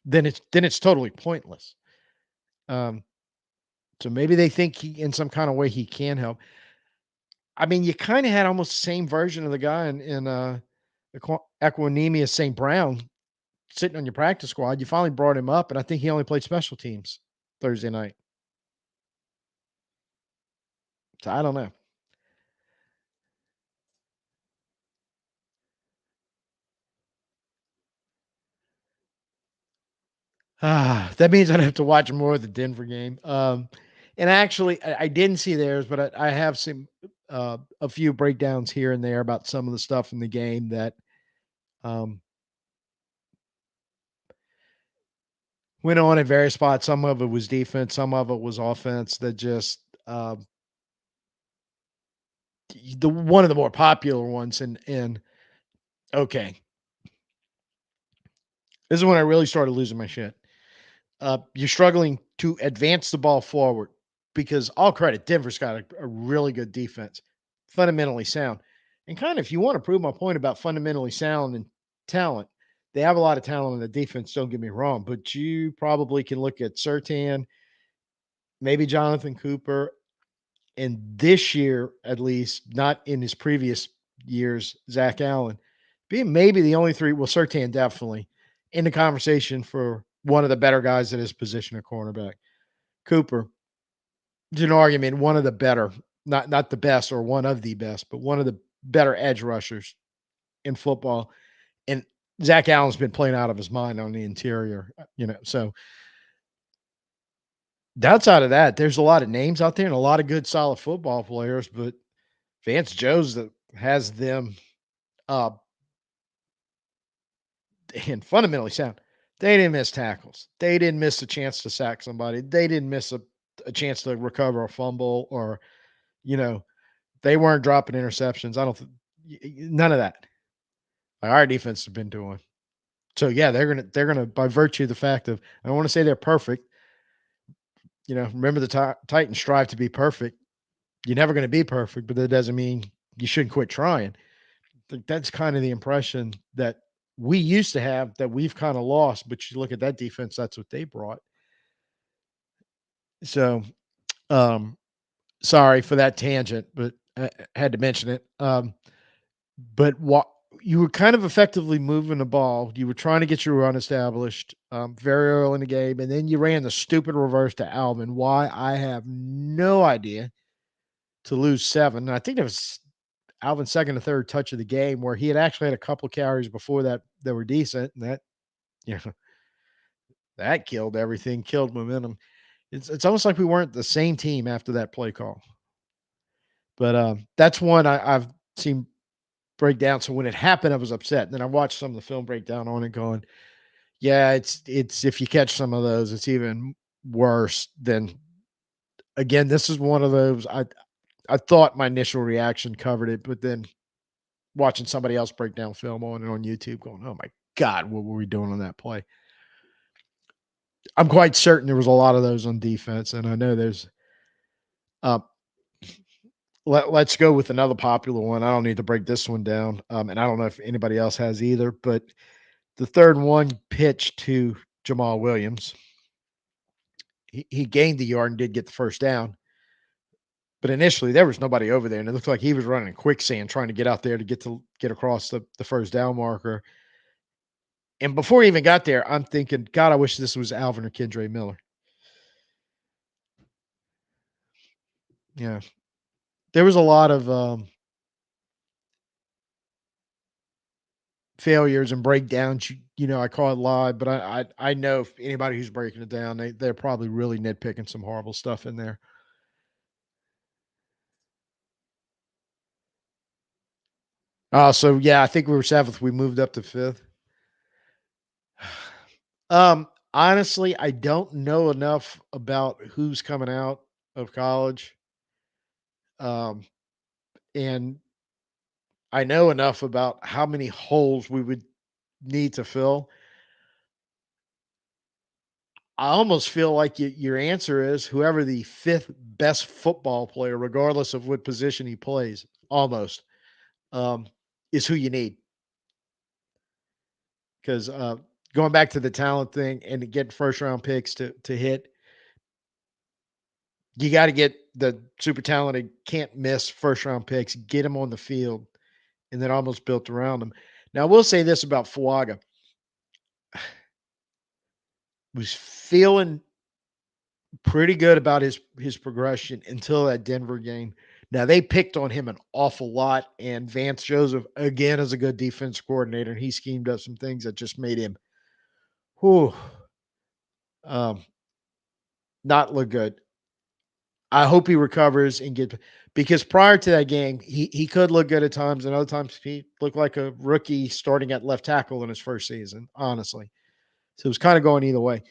then it's totally pointless. Um, so maybe they think he in some kind of way he can help. I mean, you kind of had almost the same version of the guy in Equinemius St. Brown sitting on your practice squad. You finally brought him up, and I think he only played special teams Thursday night. So I don't know. That means I'd have to watch more of the Denver game. And actually, I didn't see theirs, but I have seen a few breakdowns here and there about some of the stuff in the game that um, went on at various spots. Some of it was defense, some of it was offense. That just the one of the more popular ones. And okay, this is when I really started losing my shit. You're struggling to advance the ball forward because all credit, Denver's got a really good defense, fundamentally sound. And kind of, if you want to prove my point about fundamentally sound and talent, they have a lot of talent on the defense. Don't get me wrong, but you probably can look at Sertan, maybe Jonathan Cooper, and this year at least, not in his previous years, Zach Allen being maybe the only three. Well, Sertan definitely in the conversation for one of the better guys at his position at cornerback. Cooper, there's an argument, one of the better, not the best or one of the best, but one of the better edge rushers in football. And Zach Allen's been playing out of his mind on the interior, So outside of that, there's a lot of names out there and a lot of good, solid football players. But Vance Joseph has them uh, and fundamentally sound. They didn't miss tackles. They didn't miss a chance to sack somebody. They didn't miss a chance to recover a fumble or, you know, they weren't dropping interceptions. I don't, none of that. Like our defense has been doing. So yeah, they're gonna by virtue of the fact of I don't want to say they're perfect. Remember the Titans strive to be perfect. You're never going to be perfect, but that doesn't mean you shouldn't quit trying. That's kind of the impression that we used to have that we've kind of lost. But you look at that defense; that's what they brought. So, um, sorry for that tangent, but I had to mention it. But what you were kind of effectively moving the ball. You were trying to get your run established very early in the game, and then you ran the stupid reverse to Alvin. Why I have no idea. To lose 7. I think it was Alvin's second or third touch of the game where he had actually had a couple carries before that were decent, and that you know that killed everything, killed momentum. It's almost like we weren't the same team after that play call. But that's one I've seen break down. So when it happened, I was upset. And then I watched some of the film breakdown on it, going, "Yeah, it's if you catch some of those, it's even worse than." Again, this is one of those. I thought my initial reaction covered it, but then watching somebody else break down film on it on YouTube going, "Oh my god, what were we doing on that play?" I'm quite certain there was a lot of those on defense, and I know there's uh, let's go with another popular one. I don't need to break this one down, and I don't know if anybody else has either, but the third one pitch to Jamal Williams. He gained the yard and did get the first down, but initially there was nobody over there, and it looked like he was running quicksand trying to get out there to get across the first down marker. And before he even got there, I'm thinking, God, I wish this was Alvin or Kendre Miller. Yeah. There was a lot of failures and breakdowns. I call it live, but I know if anybody who's breaking it down, they're probably really nitpicking some horrible stuff in there. So yeah, I think we were seventh. We moved up to fifth. Honestly, I don't know enough about who's coming out of college. Um, and I know enough about how many holes we would need to fill. I almost feel like your answer is whoever the fifth best football player, regardless of what position he plays, almost um, is who you need. Because going back to the talent thing and to get first round picks to hit, you got to get the super talented, can't miss first round picks, get them on the field, and then almost built around them. Now, I will say this about Fuaga: was feeling pretty good about his progression until that Denver game. Now they picked on him an awful lot, and Vance Joseph again is a good defense coordinator, and he schemed up some things that just made him, whew, um, not look good. I hope he recovers and get because prior to that game, he could look good at times, and other times he looked like a rookie starting at left tackle in his first season. Honestly, so it was kind of going either way.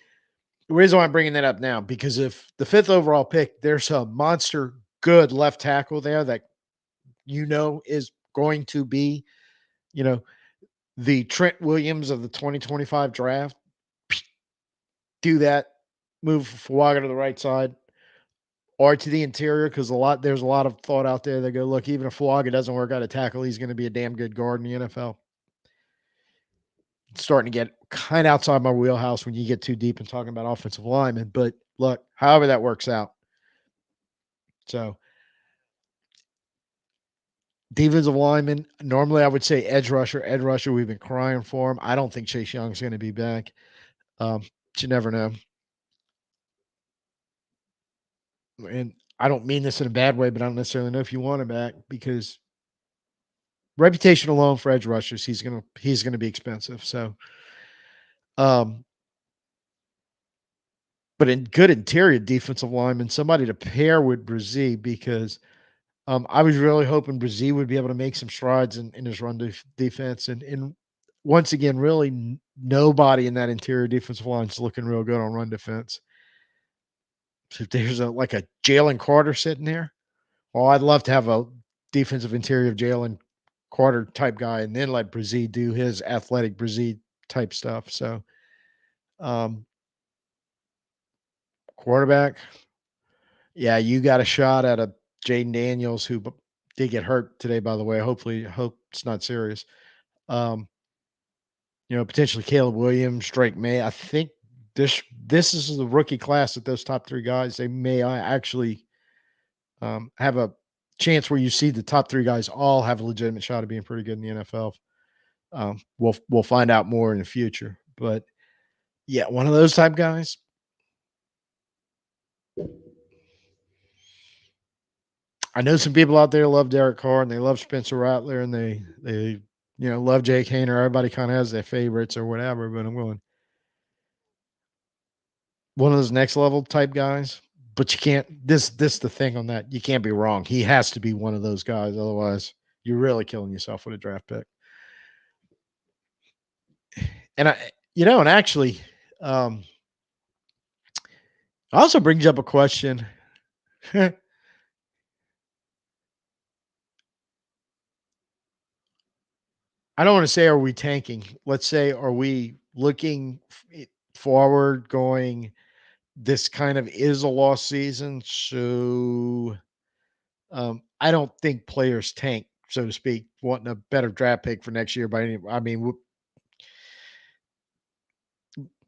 The reason why I'm bringing that up now, because if the fifth overall pick, there's a monster good left tackle there that is going to be, you know, the Trent Williams of the 2025 draft. Do that, move Fuaga to the right side, or to the interior because there's a lot of thought out there that go, look, even if Flogga doesn't work out a tackle, he's going to be a damn good guard in the NFL. It's starting to get kind of outside my wheelhouse when you get too deep in talking about offensive linemen. But look, however that works out. So defensive lineman, normally I would say edge rusher. Edge rusher, we've been crying for him. I don't think Chase Young's going to be back. Um, but you never know. And I don't mean this in a bad way, but I don't necessarily know if you want him back because reputation alone for edge rushers, he's gonna be expensive. So, um, but in good interior defensive lineman, somebody to pair with Brzee because I was really hoping Brzee would be able to make some strides in his run defense, and once again, really nobody in that interior defensive line is looking real good on run defense. So if there's like a Jalen Carter sitting there, well, I'd love to have a defensive interior of Jalen Carter type guy, and then let Brzee do his athletic Brzee type stuff. So, um, quarterback, yeah, you got a shot at a Jaden Daniels who did get hurt today, by the way. Hope it's not serious. Um, potentially Caleb Williams, Drake May. I think this is the rookie class at those top three guys. They may actually have a chance where you see the top three guys all have a legitimate shot of being pretty good in the NFL. We'll find out more in the future, but yeah, one of those type guys. I know some people out there love Derek Carr and they love Spencer Rattler and they love Jake Hayner. Everybody kind of has their favorites or whatever, but I'm going one of those next level type guys. But you can't. This the thing on that. You can't be wrong. He has to be one of those guys. Otherwise, you're really killing yourself with a draft pick. And and actually, um, also brings up a question. I don't want to say are we tanking. Let's say are we looking forward, going this kind of is a lost season. So I don't think players tank, so to speak, wanting a better draft pick for next year. By any, I mean,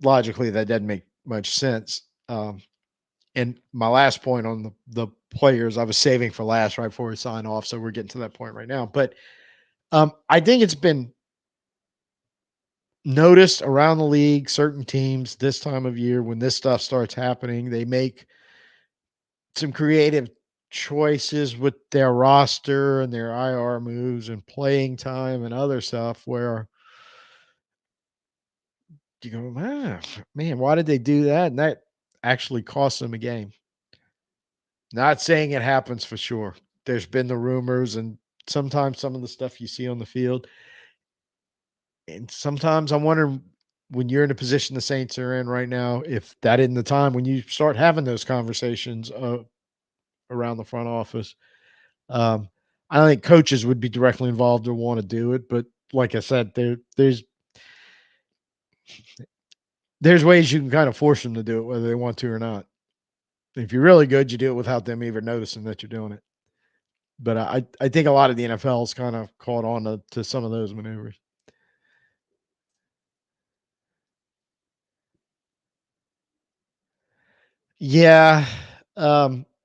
logically that doesn't make much sense. And my last point on the players, I was saving for last right before we sign off, so we're getting to that point right now. But I think it's been noticed around the league, certain teams this time of year when this stuff starts happening, they make some creative choices with their roster and their IR moves and playing time and other stuff where you go, man, why did they do that? And that actually cost them a game. Not saying it happens for sure. There's been the rumors and sometimes some of the stuff you see on the field. And sometimes I'm wondering when you're in a position the Saints are in right now, if that isn't the time when you start having those conversations around the front office. Um, I don't think coaches would be directly involved or want to do it, but like I said, there's ways you can kind of force them to do it whether they want to or not. If you're really good, you do it without them even noticing that you're doing it. But I think a lot of the NFL's kind of caught on to some of those maneuvers. Yeah.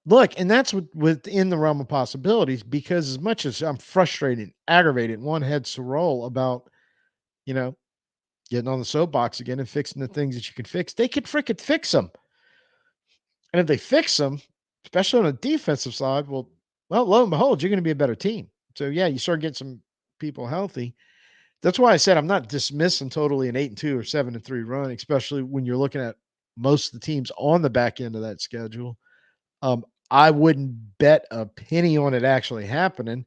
Look, and that's within the realm of possibilities because as much as I'm frustrated, aggravated, one heads to roll about, you know, getting on the soapbox again and fixing the things that you can fix, they could frickin' fix them. And if they fix them, especially on the defensive side, well, lo and behold, you're going to be a better team. So yeah, you start getting some people healthy. That's why I said I'm not dismissing totally an 8-2 or 7-3 run, especially when you're looking at most of the teams on the back end of that schedule. I wouldn't bet a penny on it actually happening,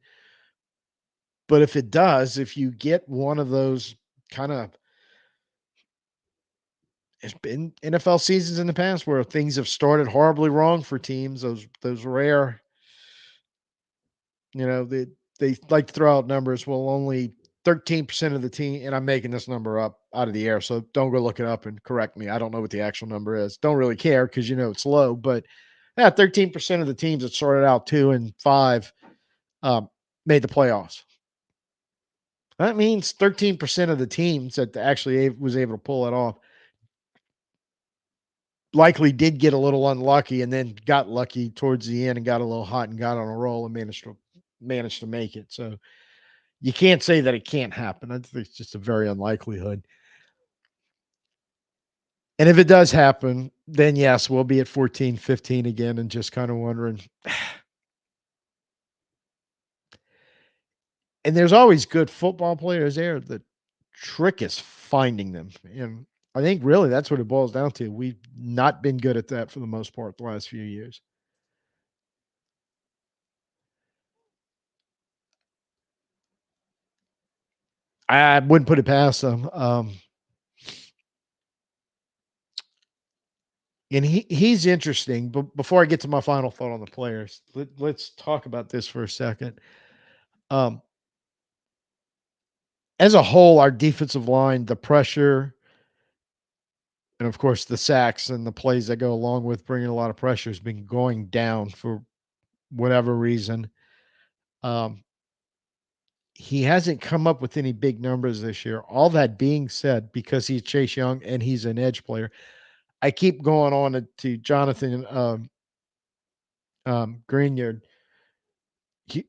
but if it does, if you get one of those kind of, it's been NFL seasons in the past where things have started horribly wrong for teams. Those rare, they like to throw out numbers. Well, only 13% of the team, and I'm making this number up out of the air, so don't go look it up and correct me. I don't know what the actual number is. Don't really care because it's low, but Yeah, 13% of the teams that started out 2 and 5 um, made the playoffs. That means 13% of the teams that actually was able to pull it off likely did get a little unlucky and then got lucky towards the end and got a little hot and got on a roll and managed to make it. So you can't say that it can't happen. I think it's just a very unlikelihood. And if it does happen, then yes, we'll be at 14, 15 again and just kind of wondering. And there's always good football players there. The trick is finding them. And I think really that's what it boils down to. We've not been good at that for the most part the last few years. I wouldn't put it past them. And he's interesting. But before I get to my final thought on the players, let's talk about this for a second. Um, as a whole, our defensive line, the pressure, and of course the sacks and the plays that go along with bringing a lot of pressure has been going down for whatever reason. Um, he hasn't come up with any big numbers this year. All that being said, because he's Chase Young and he's an edge player, I keep going on to Jonathan Greenyard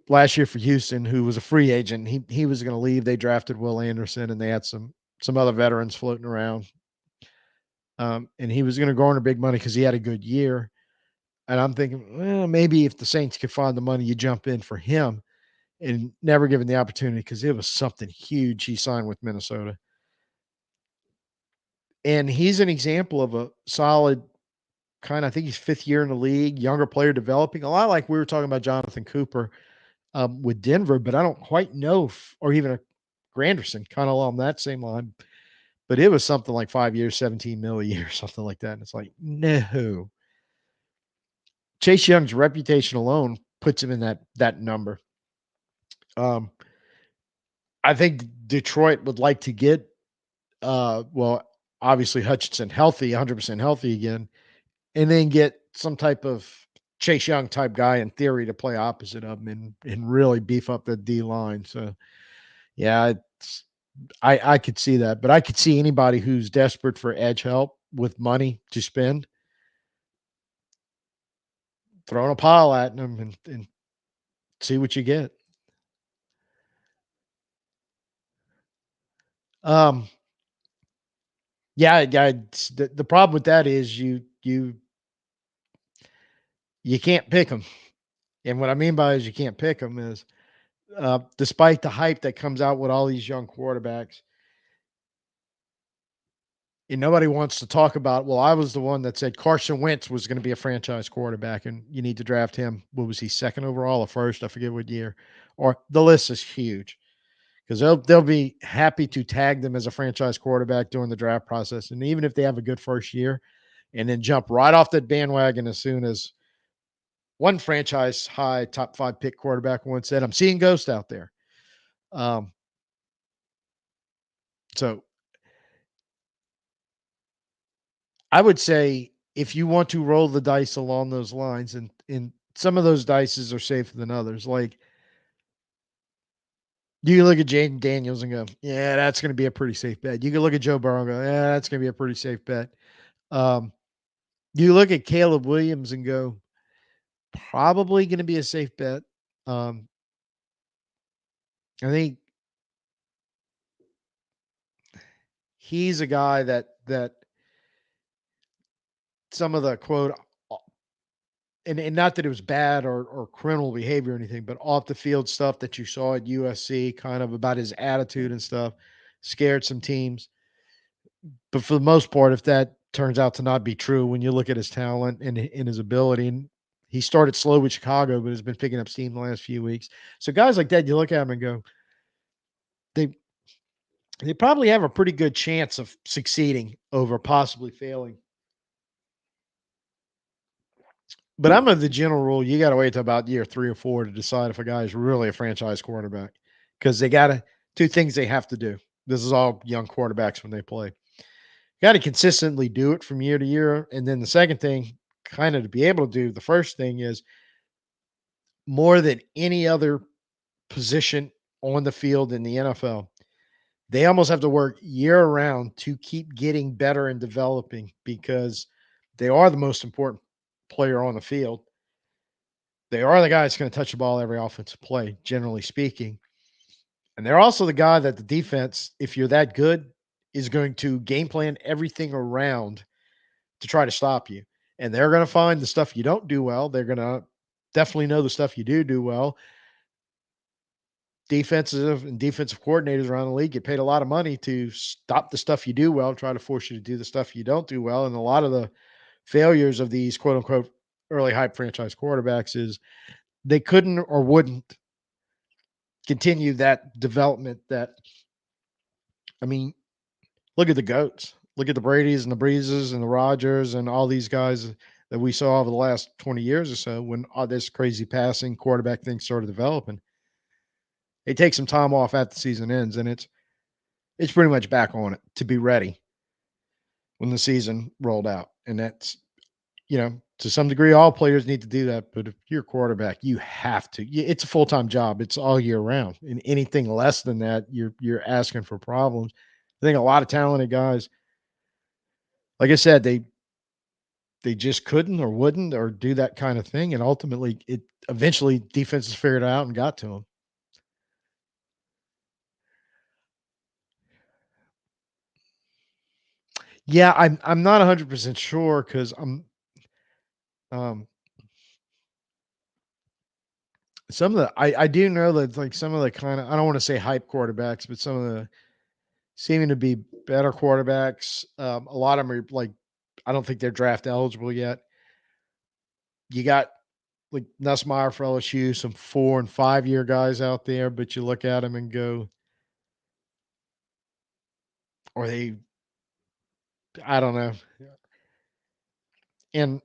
last year for Houston, who was a free agent. He was going to leave. They drafted Will Anderson, and they had some other veterans floating around. And he was going to garner big money because he had a good year. And I'm thinking, well, maybe if the Saints could find the money, you jump in for him, and never given the opportunity because it was something huge he signed with Minnesota. And he's an example of a solid kind of, I think he's fifth year in the league, younger player developing. A lot like we were talking about Jonathan Cooper with Denver, but I don't quite know or even a Granderson kind of along that same line. But it was something like 5 years, 17 mil a year, something like that. And it's like, no. Chase Young's reputation alone puts him in that number. Um, I think Detroit would like to get well, obviously Hutchinson healthy, 100% healthy again, and then get some type of Chase Young type guy in theory to play opposite of him and really beef up the D line. So yeah, I could see that, but I could see anybody who's desperate for edge help with money to spend throwing a pile at them and see what you get. Um, yeah, the problem with that is you can't pick them, and what I mean by is you can't pick them is despite the hype that comes out with all these young quarterbacks, and nobody wants to talk about, well, I was the one that said Carson Wentz was going to be a franchise quarterback and you need to draft him. What was he, second overall or first? I forget what year. Or the list is huge because they'll be happy to tag them as a franchise quarterback during the draft process. And even if they have a good first year and then jump right off that bandwagon as soon as one franchise high top 5 pick quarterback once said, I'm seeing ghosts out there. Um, so I would say if you want to roll the dice along those lines, and some of those dices are safer than others. Like you can look at Jaden Daniels and go, yeah, that's going to be a pretty safe bet. You can look at Joe Burrow and go, yeah, that's going to be a pretty safe bet. Um, you look at Caleb Williams and go, probably going to be a safe bet. Um, I think he's a guy that some of the quote and not that it was bad or criminal behavior or anything, but off the field stuff that you saw at USC, kind of about his attitude and stuff, scared some teams. But for the most part, if that turns out to not be true, when you look at his talent and in his ability, and he started slow with Chicago, but has been picking up steam the last few weeks. So guys like that, you look at him and go, they they probably have a pretty good chance of succeeding over possibly failing. But I'm of the general rule, you gotta wait till about year 3 or 4 to decide if a guy is really a franchise quarterback, because they gotta 2 things they have to do. This is all young quarterbacks when they play. Gotta consistently do it from year to year, and then the second thing, kind of to be able to do, the first thing is more than any other position on the field in the NFL, they almost have to work year round to keep getting better and developing because they are the most important player on the field. They are the guy that's going to touch the ball every offensive play, generally speaking. And they're also the guy that the defense, if you're that good, is going to game plan everything around to try to stop you. And they're going to find the stuff you don't do well. They're going to definitely know the stuff you do well. Defensive and defensive coordinators around the league get paid a lot of money to stop the stuff you do well, try to force you to do the stuff you don't do well. And a lot of the failures of these quote unquote early hype franchise quarterbacks is they couldn't or wouldn't continue that development that I mean, look at the goats. Look at the Brady's and the Breezes and the Rogers and all these guys that we saw over the last 20 years or so when all this crazy passing quarterback thing started developing. They take some time off after the season ends, and it's pretty much back on it to be ready when the season rolled out. And that's, to some degree, all players need to do that. But if you're a quarterback, you have to. It's a full time job. It's all year round. And anything less than that, you're asking for problems. I think a lot of talented guys, like I said, they just couldn't or wouldn't or do that kind of thing, and ultimately, it eventually defenses figured it out and got to them. Yeah, I'm not 100% sure because um some of the I do know that like some of the kind of I don't want to say hype quarterbacks, but some of the seeming to be better quarterbacks. A lot of them are like I don't think they're draft eligible yet. You got like Nussmeier for LSU, some 4 and 5 year guys out there, but you look at them and go, are they? I don't know. And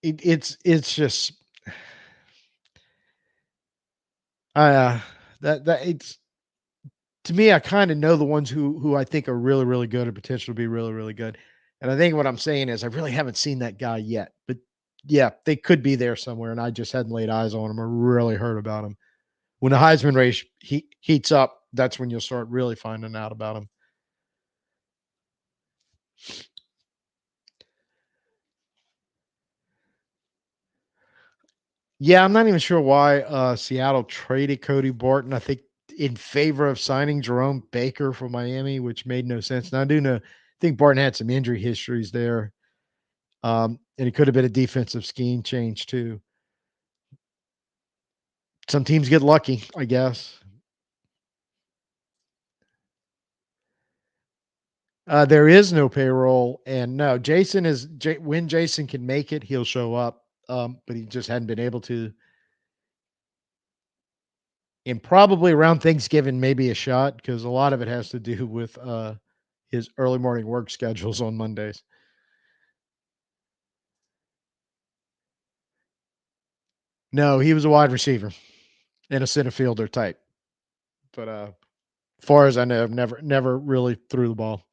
it's just uh that it's to me, I kind of know the ones who I think are really, really good or potential to be really, really good. And I think what I'm saying is I really haven't seen that guy yet. But yeah, they could be there somewhere, and I just hadn't laid eyes on them or really heard about them. When the Heisman race heats up, that's when you'll start really finding out about them. Yeah, I'm not even sure why Seattle traded Cody Barton. I think in favor of signing Jerome Baker from Miami, which made no sense. Now I do know I think Barton had some injury histories there. And it could have been a defensive scheme change too. Some teams get lucky, I guess. There is no payroll, and no, when Jason can make it, he'll show up. But he just hadn't been able to. And probably around Thanksgiving, maybe a shot because a lot of it has to do with his early morning work schedules on Mondays. No, he was a wide receiver and a center fielder type. But far as I know, never really threw the ball.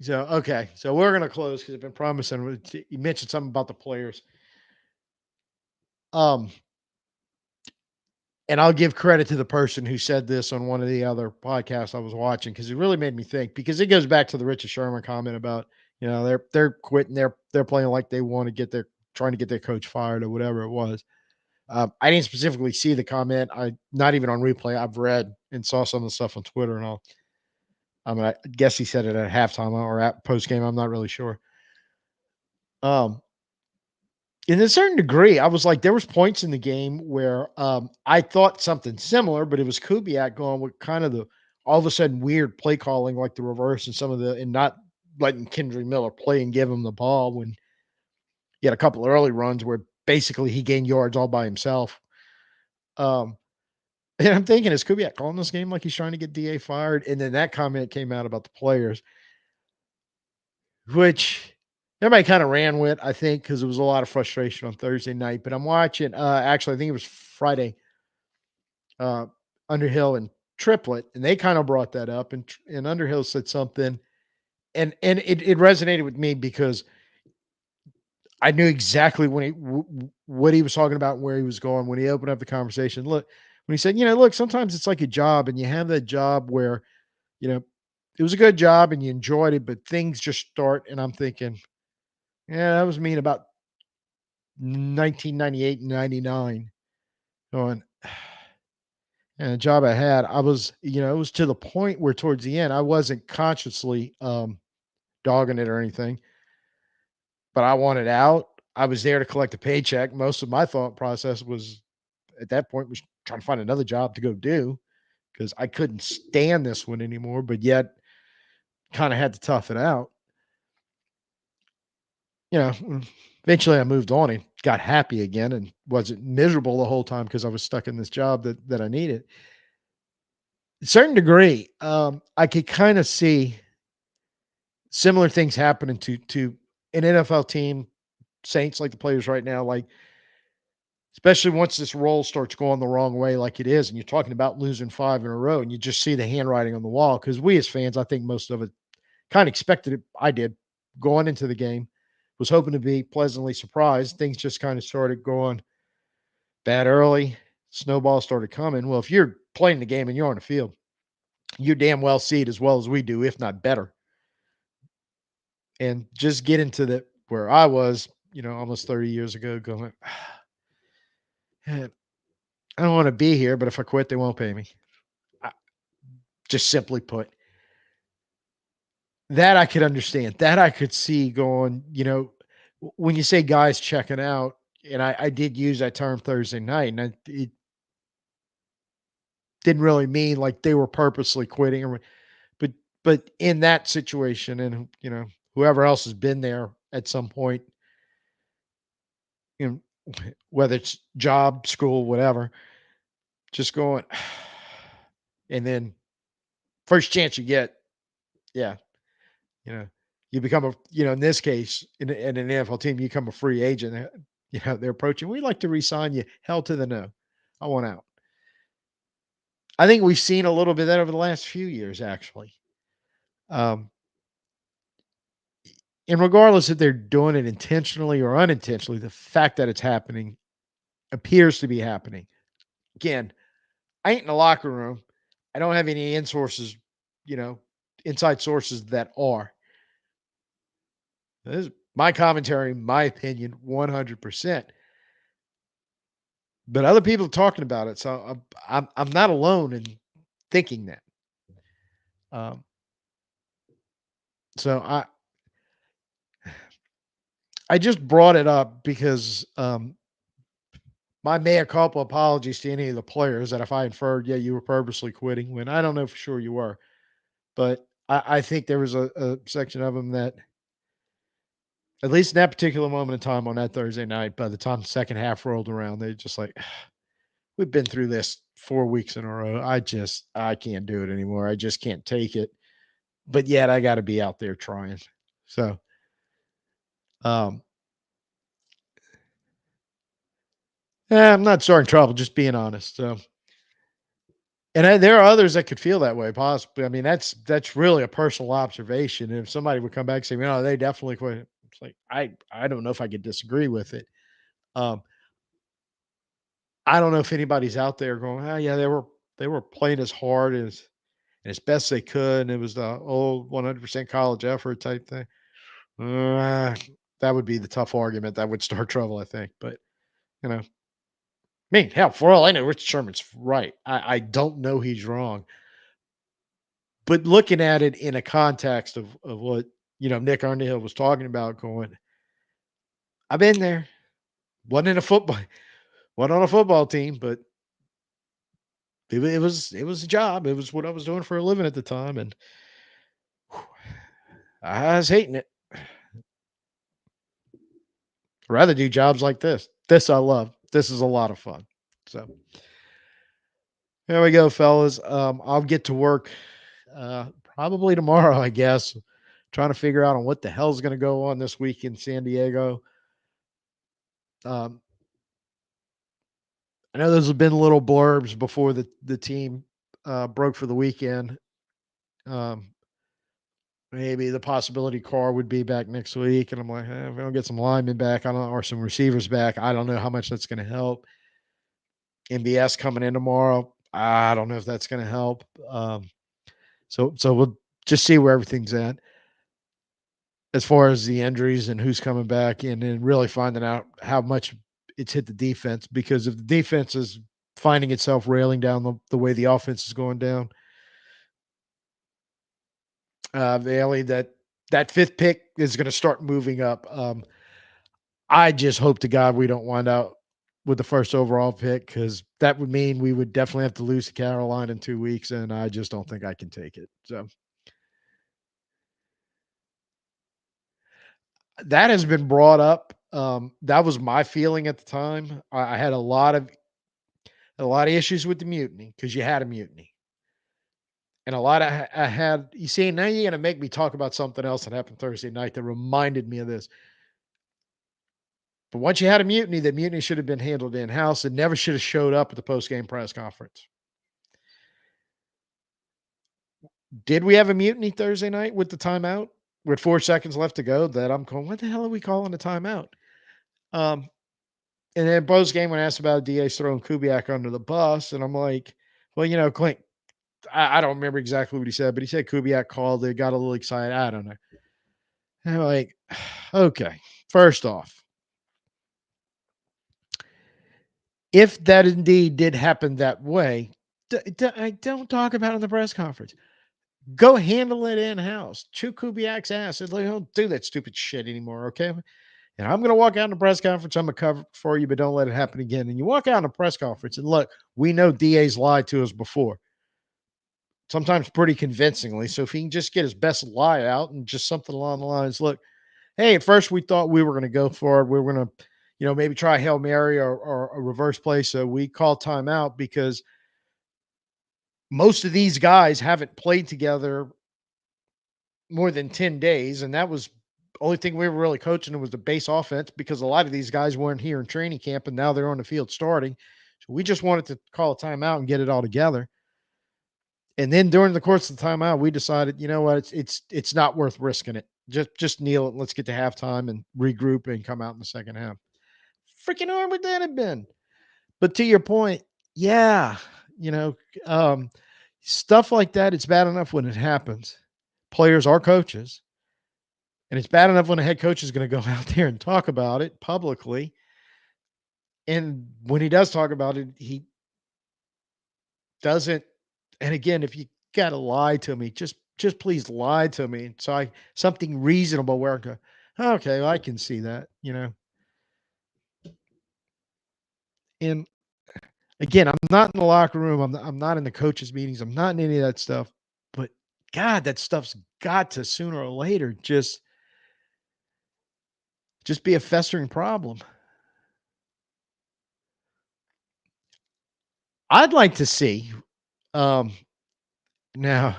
So okay, so we're gonna close because I've been promising. You mentioned something about the players, um, and I'll give credit to the person who said this on one of the other podcasts I was watching because it really made me think. Because it goes back to the Richard Sherman comment about they're quitting, they're playing like they want to get their trying to get their coach fired or whatever it was. I didn't specifically see the comment. I not even on replay. I've read and saw some of the stuff on Twitter and all. I mean, I guess he said it at halftime or at post game. I'm not really sure. Um, In a certain degree, I was like, there was points in the game where I thought something similar, but it was Kubiak going with kind of the all of a sudden weird play calling, like the reverse and some of the and not letting Kendrick Miller play and give him the ball when he had a couple of early runs where basically he gained yards all by himself. Um, and I'm thinking, is Kubiak calling this game like he's trying to get DA fired? And then that comment came out about the players, which everybody kind of ran with, I think, because there was a lot of frustration on Thursday night. But I'm watching. Actually, I think it was Friday. Uh, Underhill and Triplet, and they kind of brought that up, and Underhill said something, and it resonated with me because I knew exactly when what he was talking about, where he was going when he opened up the conversation. Look, when he said, look, sometimes it's like a job, and you have that job where you know it was a good job and you enjoyed it, but things just start. And I'm thinking, yeah, that was me in about 1998 and 99. Going, and the job I had, I was, it was to the point where towards the end, I wasn't consciously dogging it or anything, but I wanted out. I was there to collect a paycheck. Most of my thought process was at that point was trying to find another job to go do because I couldn't stand this one anymore, but yet kind of had to tough it out. Eventually I moved on and got happy again and wasn't miserable the whole time because I was stuck in this job that I needed. A certain degree, I could kind of see similar things happening to an NFL team, Saints, like the players right now, like especially once this roll starts going the wrong way, like it is, and you're talking about losing 5 in a row, and you just see the handwriting on the wall. Because we as fans, I think most of it kind of expected it. I did going into the game, was hoping to be pleasantly surprised. Things just kind of started going bad early. Snowball started coming. Well, if you're playing the game and you're on the field, you damn well see it as well as we do, if not better. And just get into the where I was, almost 30 years ago, going, "Man, I don't want to be here, but if I quit, they won't pay me." I, just simply put, that I could understand. That I could see going, when you say guys checking out, and I did use that term Thursday night, and it didn't really mean like they were purposely quitting, but but in that situation, and whoever else has been there at some point, you know, whether it's job, school, whatever, just going, and then first chance you get, yeah, you know, you become in this case, in an NFL team, you become a free agent. They're approaching. We'd like to resign you. Hell to the no. I want out. I think we've seen a little bit of that over the last few years, actually. Um, and regardless if they're doing it intentionally or unintentionally, the fact that it's happening appears to be happening. Again, I ain't in the locker room. I don't have any you know, inside sources that are. This is my commentary, my opinion, 100%. But other people are talking about it, so I'm not alone in thinking that. Um, so I just brought it up because my mea culpa apologies to any of the players that if I inferred, yeah, you were purposely quitting when I don't know for sure you were, but I think there was a section of them that at least in that particular moment in time on that Thursday night, by the time the second half rolled around, they just like, we've been through this 4 weeks in a row. I can't do it anymore. I just can't take it. But yet I got to be out there trying. So, um, I'm not starting trouble, just being honest. So, and there are others that could feel that way, possibly. I mean, that's really a personal observation. And if somebody would come back and say, "No, they definitely quit," it's like I don't know if I could disagree with it. Um, I don't know if anybody's out there going, "Oh, yeah, they were playing as hard and as best they could, and it was the old 100% college effort type thing." Uh, that would be the tough argument that would start trouble, I think. But I mean, hell, for all I know, Rich Sherman's right. I don't know he's wrong. But looking at it in a context of what, Nick Underhill was talking about going, I've been there. Wasn't in a football wasn't on a football team, but it was a job. It was what I was doing for a living at the time, and whew, I was hating it. I'd rather do jobs like this. This I love. This is a lot of fun. So there we go, fellas. I'll get to work probably tomorrow, I guess, trying to figure out on what the hell's going to go on this week in San Diego. Um, I know there's been little blurbs before the team broke for the weekend. Um, maybe the possibility Carr would be back next week, and I'm like, if we don't get some linemen back, I don't or some receivers back, I don't know how much that's going to help. MBS coming in tomorrow, I don't know if that's going to help. So we'll just see where everything's at as far as the injuries and who's coming back, and then really finding out how much it's hit the defense. Because if the defense is finding itself railing down the way the offense is going down, Bailey, that fifth pick is going to start moving up. I just hope to God we don't wind out with the first overall pick, because that would mean we would definitely have to lose to Carolina in 2 weeks, and I just don't think I can take it. So that has been brought up. That was my feeling at the time. I had a lot of issues with the mutiny, because you had a mutiny, and a lot of I had. You see, now you're gonna make me talk about something else that happened Thursday night that reminded me of this. But once you had a mutiny, the mutiny should have been handled in house and never should have showed up at the post game press conference. Did we have a mutiny Thursday night with the timeout with 4 seconds left to go? That I'm going, what the hell are we calling a timeout? Um, and then post game when asked about DA's throwing Kubiak under the bus, and I'm like, well, Clint, I don't remember exactly what he said, but he said Kubiak called it, got a little excited. I don't know. And I'm like, okay, first off, if that indeed did happen that way, I don't talk about it in the press conference. Go handle it in house. Chew Kubiak's ass. It's like, don't do that stupid shit anymore, okay? And I'm going to walk out in the press conference. I'm going to cover for you, but don't let it happen again. And you walk out in a press conference, and look, we know DA's lied to us before, sometimes pretty convincingly. So if he can just get his best lie out and just something along the lines, look, hey, at first we thought we were going to go for it. We were going to, maybe try Hail Mary or a reverse play. So we called timeout because most of these guys haven't played together more than 10 days. And that was the only thing we were really coaching was the base offense, because a lot of these guys weren't here in training camp and now they're on the field starting. So we just wanted to call a timeout and get it all together. And then during the course of the timeout, we decided, you know what, it's not worth risking it. Just kneel it. Let's get to halftime and regroup and come out in the second half. Freaking hard would that have been? But to your point, yeah, you know, um, stuff like that, it's bad enough when it happens. Players are coaches, and it's bad enough when a head coach is going to go out there and talk about it publicly. And when he does talk about it, he doesn't. And again, if you got to lie to me, just please lie to me. So something reasonable where I go, okay, well, I can see that. And again, I'm not in the locker room. I'm not in the coaches' meetings. I'm not in any of that stuff. But God, that stuff's got to sooner or later just be a festering problem. I'd like to see um now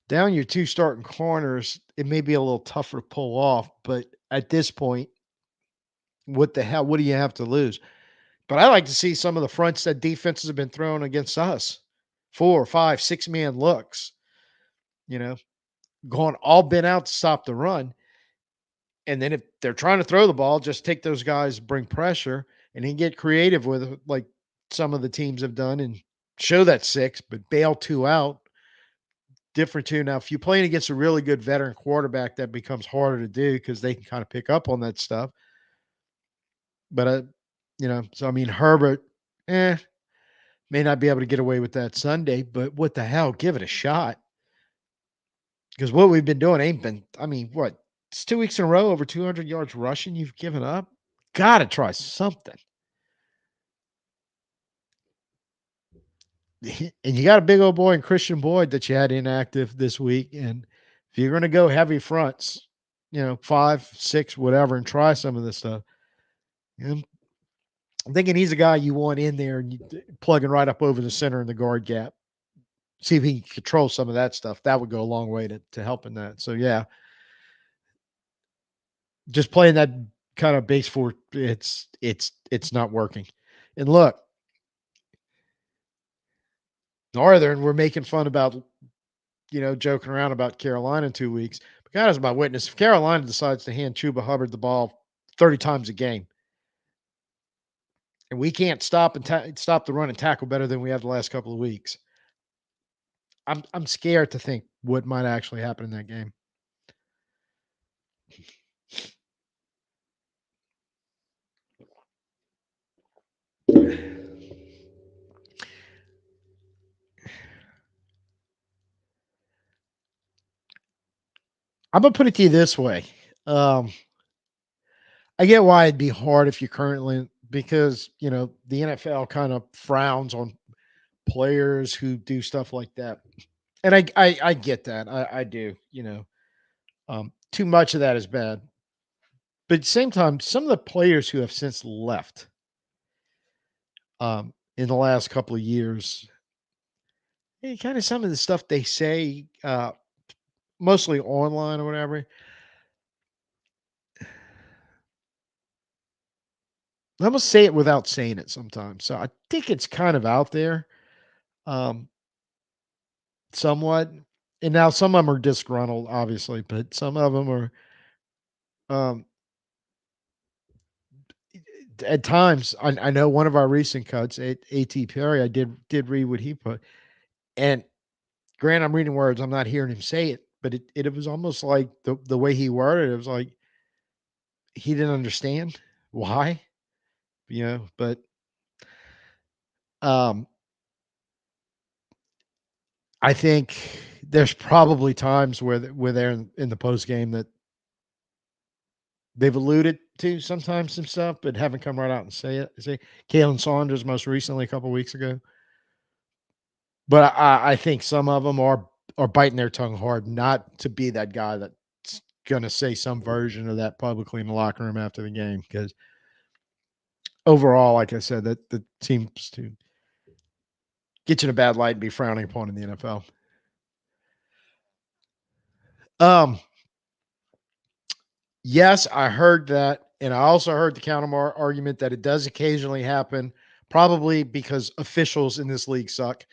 down your two starting corners, it may be a little tougher to pull off, but at this point, what the hell? What do you have to lose? But I like to see some of the fronts that defenses have been throwing against us. 4, 5, 6 man looks, you know, going all been out to stop the run. And then if they're trying to throw the ball, just take those guys, bring pressure, and then get creative with it, like some of the teams have done, and show that six, but bail two out. Different too. Now, if you're playing against a really good veteran quarterback, that becomes harder to do because they can kind of pick up on that stuff. But so I mean, Herbert, may not be able to get away with that Sunday, but what the hell? Give it a shot. Because what we've been doing ain't been, I mean, what? It's 2 weeks in a row, over 200 yards rushing. You've given up. Got to try something. And you got a big old boy in Christian Boyd that you had inactive this week. And if you're going to go heavy fronts, 5, 6, whatever, and try some of this stuff, you know, I'm thinking he's a guy you want in there and you plugging right up over the center in the guard gap. See if he can control some of that stuff. That would go a long way to helping that. So yeah, just playing that kind of base for it's not working. And look, Northern, we're making fun about joking around about Carolina in 2 weeks. But God is my witness. If Carolina decides to hand Chuba Hubbard the ball 30 times a game, and we can't stop the run and tackle better than we have the last couple of weeks, I'm scared to think what might actually happen in that game. I'm gonna put it to you this way. Um, I get why it'd be hard if you're currently because the NFL kind of frowns on players who do stuff like that, and I get that. I do. Too much of that is bad, but at the same time, some of the players who have since left in the last couple of years, kind of some of the stuff they say, mostly online or whatever. I almost say it without saying it sometimes. So I think it's kind of out there, um, somewhat. And now some of them are disgruntled, obviously, but some of them are, um, at times. I know one of our recent cuts, At Perry. I did read what he put, and granted, I'm reading words. I'm not hearing him say it, but it was almost like the way he worded it. It was like he didn't understand why, But um, I think there's probably times where they're in the post game that they've alluded to sometimes some stuff, but haven't come right out and say it. Say Kalen Saunders most recently a couple weeks ago, but I think some of them are biting their tongue hard not to be that guy that's going to say some version of that publicly in the locker room after the game because overall, like I said, that seems to get you in a bad light and be frowning upon in the NFL. Um, Yes, I heard that, and I also heard the counter argument that it does occasionally happen, probably because officials in this league suck.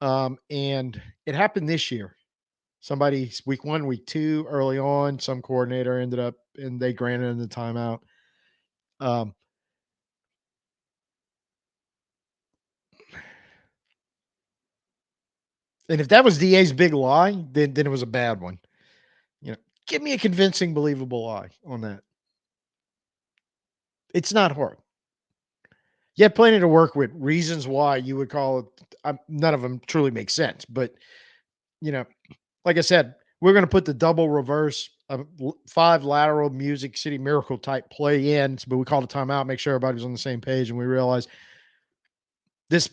And it happened this year. Somebody week 1, week 2, early on, some coordinator ended up and they granted him the timeout. Um, and if that was DA's big lie, then it was a bad one. You know, give me a convincing, believable lie on that. It's not hard. You have plenty to work with. Reasons why you would call it. None of them truly make sense, but you know, like I said, we're going to put the double reverse of 5 lateral Music City Miracle type play in, but we called a timeout, make sure everybody's on the same page, and we realized this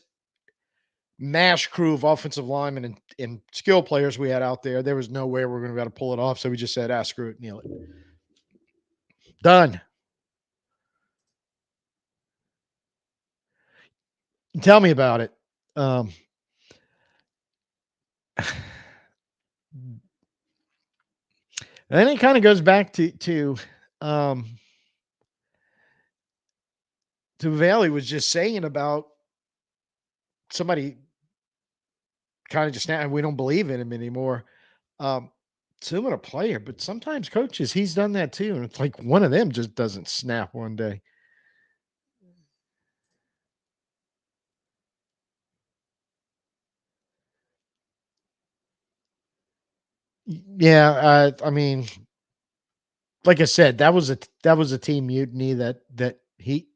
mash crew of offensive linemen and skill players we had out there, there was no way we are going to be able to pull it off. So we just said, screw it, kneel it. Done. Tell me about it. Um, and it kind of goes back um, to Valley was just saying about somebody kind of just now, we don't believe in him anymore. Um, Similar player, but sometimes coaches, he's done that too. And it's like one of them just doesn't snap one day. Yeah, I mean, like I said, that was a team mutiny that he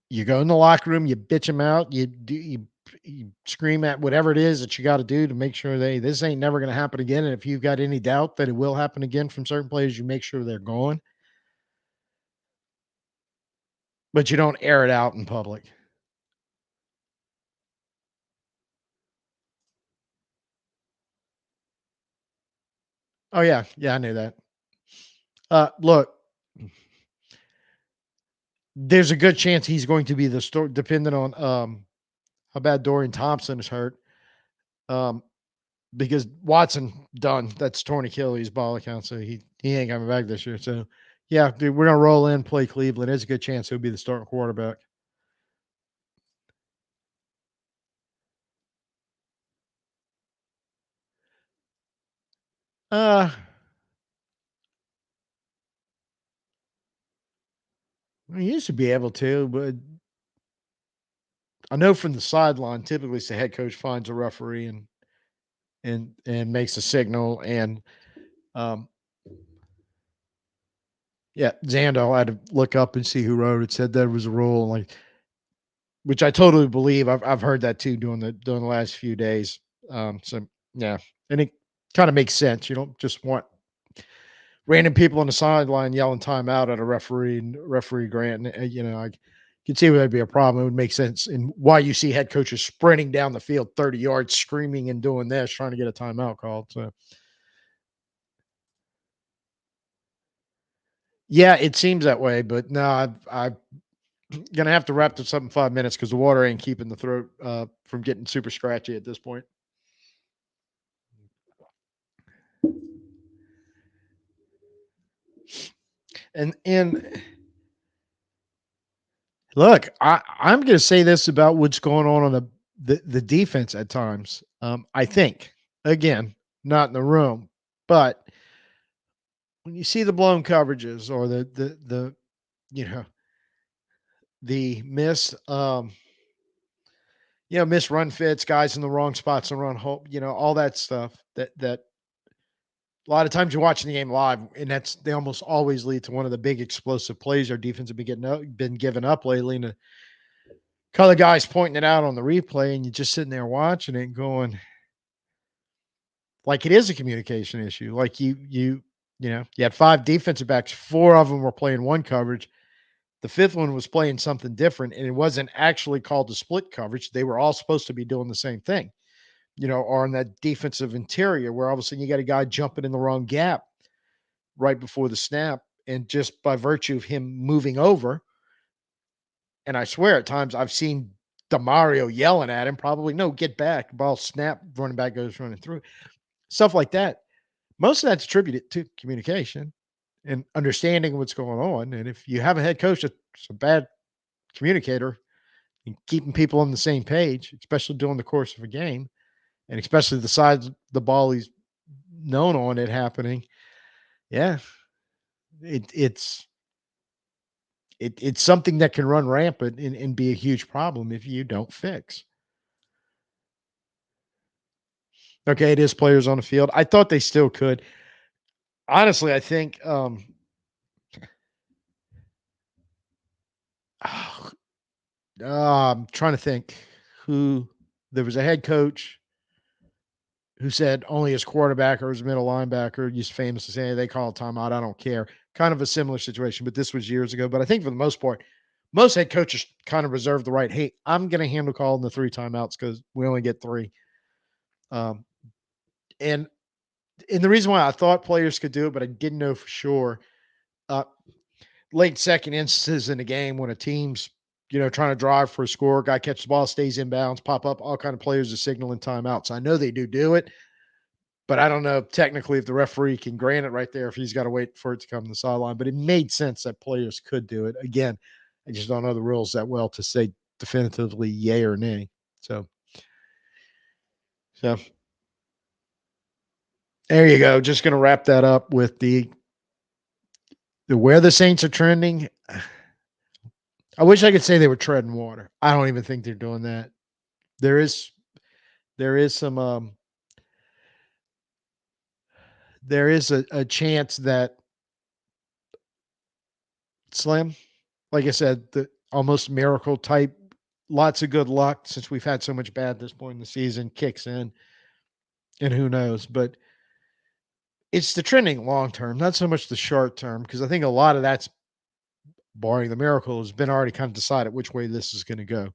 you go in the locker room, you bitch him out, you scream at whatever it is that you got to do to make sure this ain't never going to happen again. And if you've got any doubt that it will happen again from certain players, you make sure they're gone, but you don't air it out in public. Oh yeah, yeah, I knew that. Look, there's a good chance he's going to be the store, depending on how bad Dorian Thompson is hurt. Um, because Watson done. That's torn Achilles ball account, so he ain't coming back this year. So yeah, dude, we're gonna roll in, play Cleveland. There's a good chance he'll be the starting quarterback. Uh, we used to be able to, but I know from the sideline, typically it's the head coach finds a referee and makes a signal. And um, yeah, Zando, I had to look up and see who wrote it. Said there was a rule, like which I totally believe. I've heard that too during the last few days. So yeah, and it kind of makes sense. You don't just want random people on the sideline yelling timeout at a referee and referee grant. And, I could see where that'd be a problem. It would make sense. And why you see head coaches sprinting down the field 30 yards, screaming and doing this, trying to get a timeout called. So yeah, it seems that way. But no, I'm gonna have to wrap this up in 5 minutes because the water ain't keeping the throat from getting super scratchy at this point. And look, I'm going to say this about what's going on the defense at times. I think again, not in the room, but when you see the blown coverages or the you know the miss run fits, guys in the wrong spots and run home, all that stuff. That a lot of times you're watching the game live, and they almost always lead to one of the big explosive plays our defense have been giving up lately. And color guys pointing it out on the replay, and you're just sitting there watching it, going like it is a communication issue. Like you had five defensive backs, four of them were playing one coverage. The fifth one was playing something different, and it wasn't actually called the split coverage. They were all supposed to be doing the same thing, or in that defensive interior where all of a sudden you got a guy jumping in the wrong gap right before the snap. And just by virtue of him moving over, and I swear at times I've seen Demario yelling at him, probably, no, get back. Ball snap, running back goes running through. Stuff like that. Most of that's attributed to communication and understanding what's going on. And if you have a head coach that's a bad communicator and keeping people on the same page, especially during the course of a game, and especially the sides of the ball he's known on it happening, yeah, it's it's something that can run rampant and be a huge problem if you don't fix. Okay, it is players on the field. I thought they still could. Honestly, I think I'm trying to think who there was a head coach who said only his quarterback or his middle linebacker used famous to say, "Hey, they call a timeout. I don't care." Kind of a similar situation, but this was years ago. But I think for the most part, most head coaches kind of reserve the right. Hey, I'm going to handle calling the three timeouts because we only get three. Um, and and the reason why I thought players could do it, but I didn't know for sure. Uh, Late second instances in the game when a team's trying to drive for a score, guy catches the ball, stays in bounds, pop up, all kind of players are signaling timeouts. I know they do it, but I don't know technically if the referee can grant it right there if he's got to wait for it to come to the sideline. But it made sense that players could do it. Again, I just don't know the rules that well to say definitively yay or nay. So there you go. Just going to wrap that up with the where the Saints are trending. I wish I could say they were treading water. I don't even think they're doing that. There is there is some there is a chance that Slim, like I said, the almost miracle type, lots of good luck since we've had so much bad at this point in the season kicks in, and who knows? But it's the trending long term, not so much the short term, because I think a lot of that's barring the miracle has been already kind of decided which way this is going to go.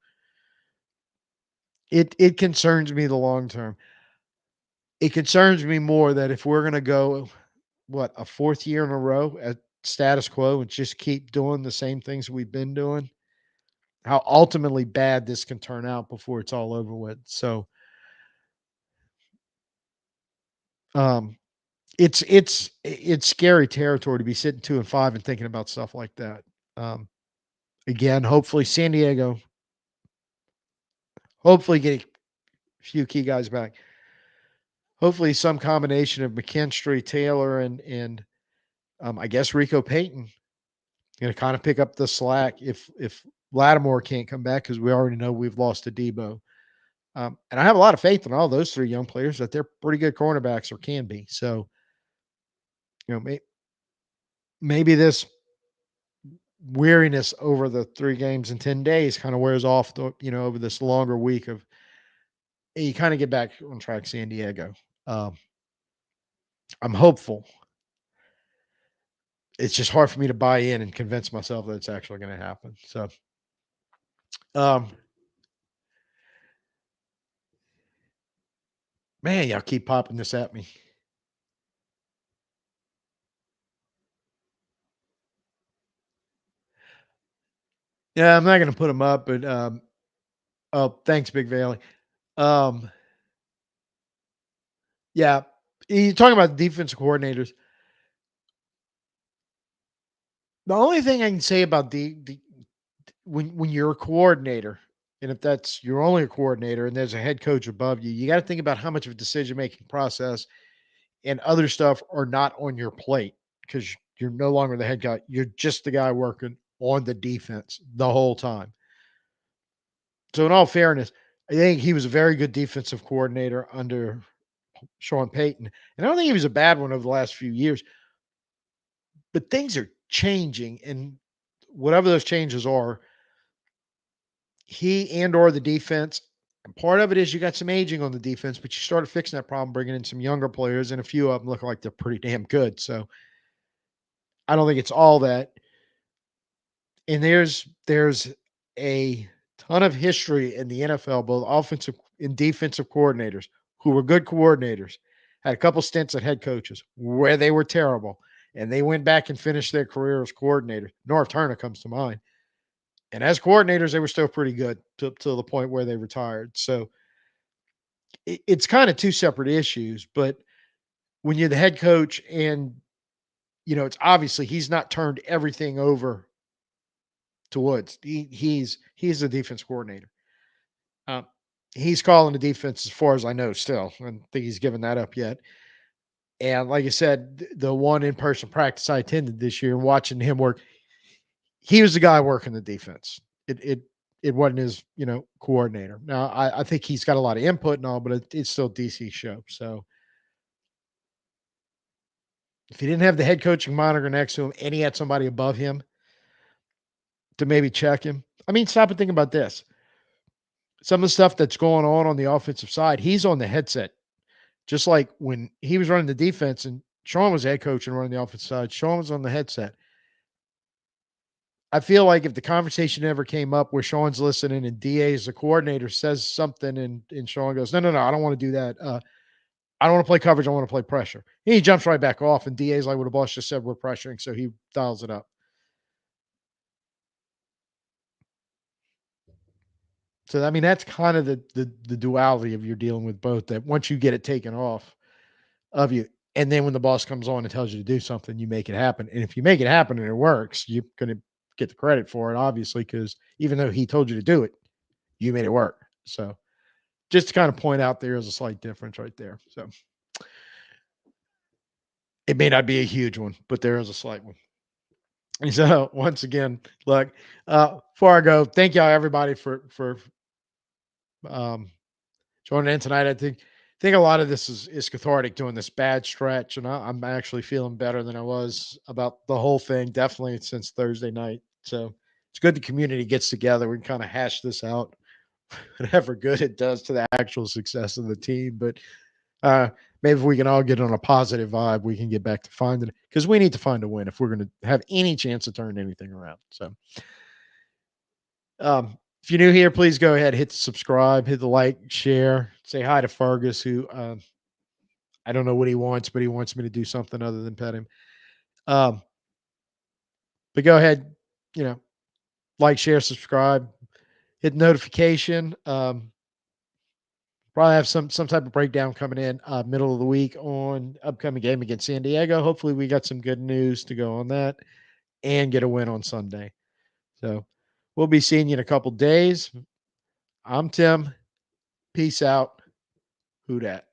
It concerns me the long term. It concerns me more that if we're going to go a fourth year in a row at status quo and just keep doing the same things we've been doing, how ultimately bad this can turn out before it's all over with. So, um, it's scary territory to be sitting 2-5 and thinking about stuff like that. Um, Again, hopefully San Diego, hopefully get a few key guys back. hopefully some combination of McKinstry, Taylor, and I guess Rico Payton going to kind of pick up the slack if Lattimore can't come back because we already know we've lost to Debo. And I have a lot of faith in all those three young players that they're pretty good cornerbacks or can be. So, maybe this weariness over the 3 games in 10 days kind of wears off over this longer week of you kind of get back on track San Diego. Um, I'm hopeful. It's just hard for me to buy in and convince myself that it's actually going to happen. So, um, man, y'all keep popping this at me. Yeah, I'm not going to put them up, but oh, thanks, Big Valley. Um, yeah, you're talking about defensive coordinators. The only thing I can say about the when you're a coordinator, and if that's you're only a coordinator and there's a head coach above you, you got to think about how much of a decision making process and other stuff are not on your plate because you're no longer the head guy. You're just the guy working on the defense the whole time. So, in all fairness, I think he was a very good defensive coordinator under Sean Payton, and I don't think he was a bad one over the last few years. But things are changing, and whatever those changes are, he and or the defense. And part of it is you got some aging on the defense, but you started fixing that problem, bringing in some younger players, and a few of them look like they're pretty damn good. So I don't think it's all that. And there's a ton of history in the NFL, both offensive and defensive coordinators who were good coordinators, had a couple stints at head coaches where they were terrible, and they went back and finished their career as coordinators. Norv Turner comes to mind. And as coordinators, they were still pretty good to the point where they retired. So it's kind of two separate issues. But when you're the head coach and, it's obviously he's not turned everything over to Woods. He's a defense coordinator. Um, he's calling the defense as far as I know still. I don't think he's given that up yet. And like I said, the one in-person practice I attended this year and watching him work, he was the guy working the defense. It wasn't his, coordinator. Now I think he's got a lot of input and all, but it's still DC show. So if he didn't have the head coaching monitor next to him and he had somebody above him to maybe check him. I mean, stop and think about this. Some of the stuff that's going on the offensive side, he's on the headset. Just like when he was running the defense and Sean was head coach and running the offensive side, Sean was on the headset. I feel like if the conversation ever came up where Sean's listening and DA as the coordinator says something and Sean goes, no, I don't want to do that. I don't want to play coverage. I want to play pressure. And he jumps right back off and DA's like, well, the boss just said we're pressuring. So he dials it up. So, I mean, that's kind of the duality of you're dealing with both that once you get it taken off of you, and then when the boss comes on and tells you to do something, you make it happen. And if you make it happen and it works, you're going to get the credit for it, obviously, because even though he told you to do it, you made it work. So just to kind of point out there is a slight difference right there. So it may not be a huge one, but there is a slight one. And so once again, look, before I go, thank y'all everybody for um, joining in tonight. I think a lot of this is cathartic doing this bad stretch, and I'm actually feeling better than I was about the whole thing. Definitely since Thursday night. So it's good the community gets together. We can kind of hash this out, whatever good it does to the actual success of the team. But maybe if we can all get on a positive vibe, we can get back to finding it because we need to find a win if we're going to have any chance of turning anything around. So if you're new here, please go ahead, hit the subscribe, hit the like, share, say hi to Fergus, who I don't know what he wants, but he wants me to do something other than pet him. Um, but go ahead, you know, like, share, subscribe, hit notification. Probably have some type of breakdown coming in middle of the week on upcoming game against San Diego. Hopefully, we got some good news to go on that and get a win on Sunday. So we'll be seeing you in a couple days. I'm Tim. Peace out. Who dat?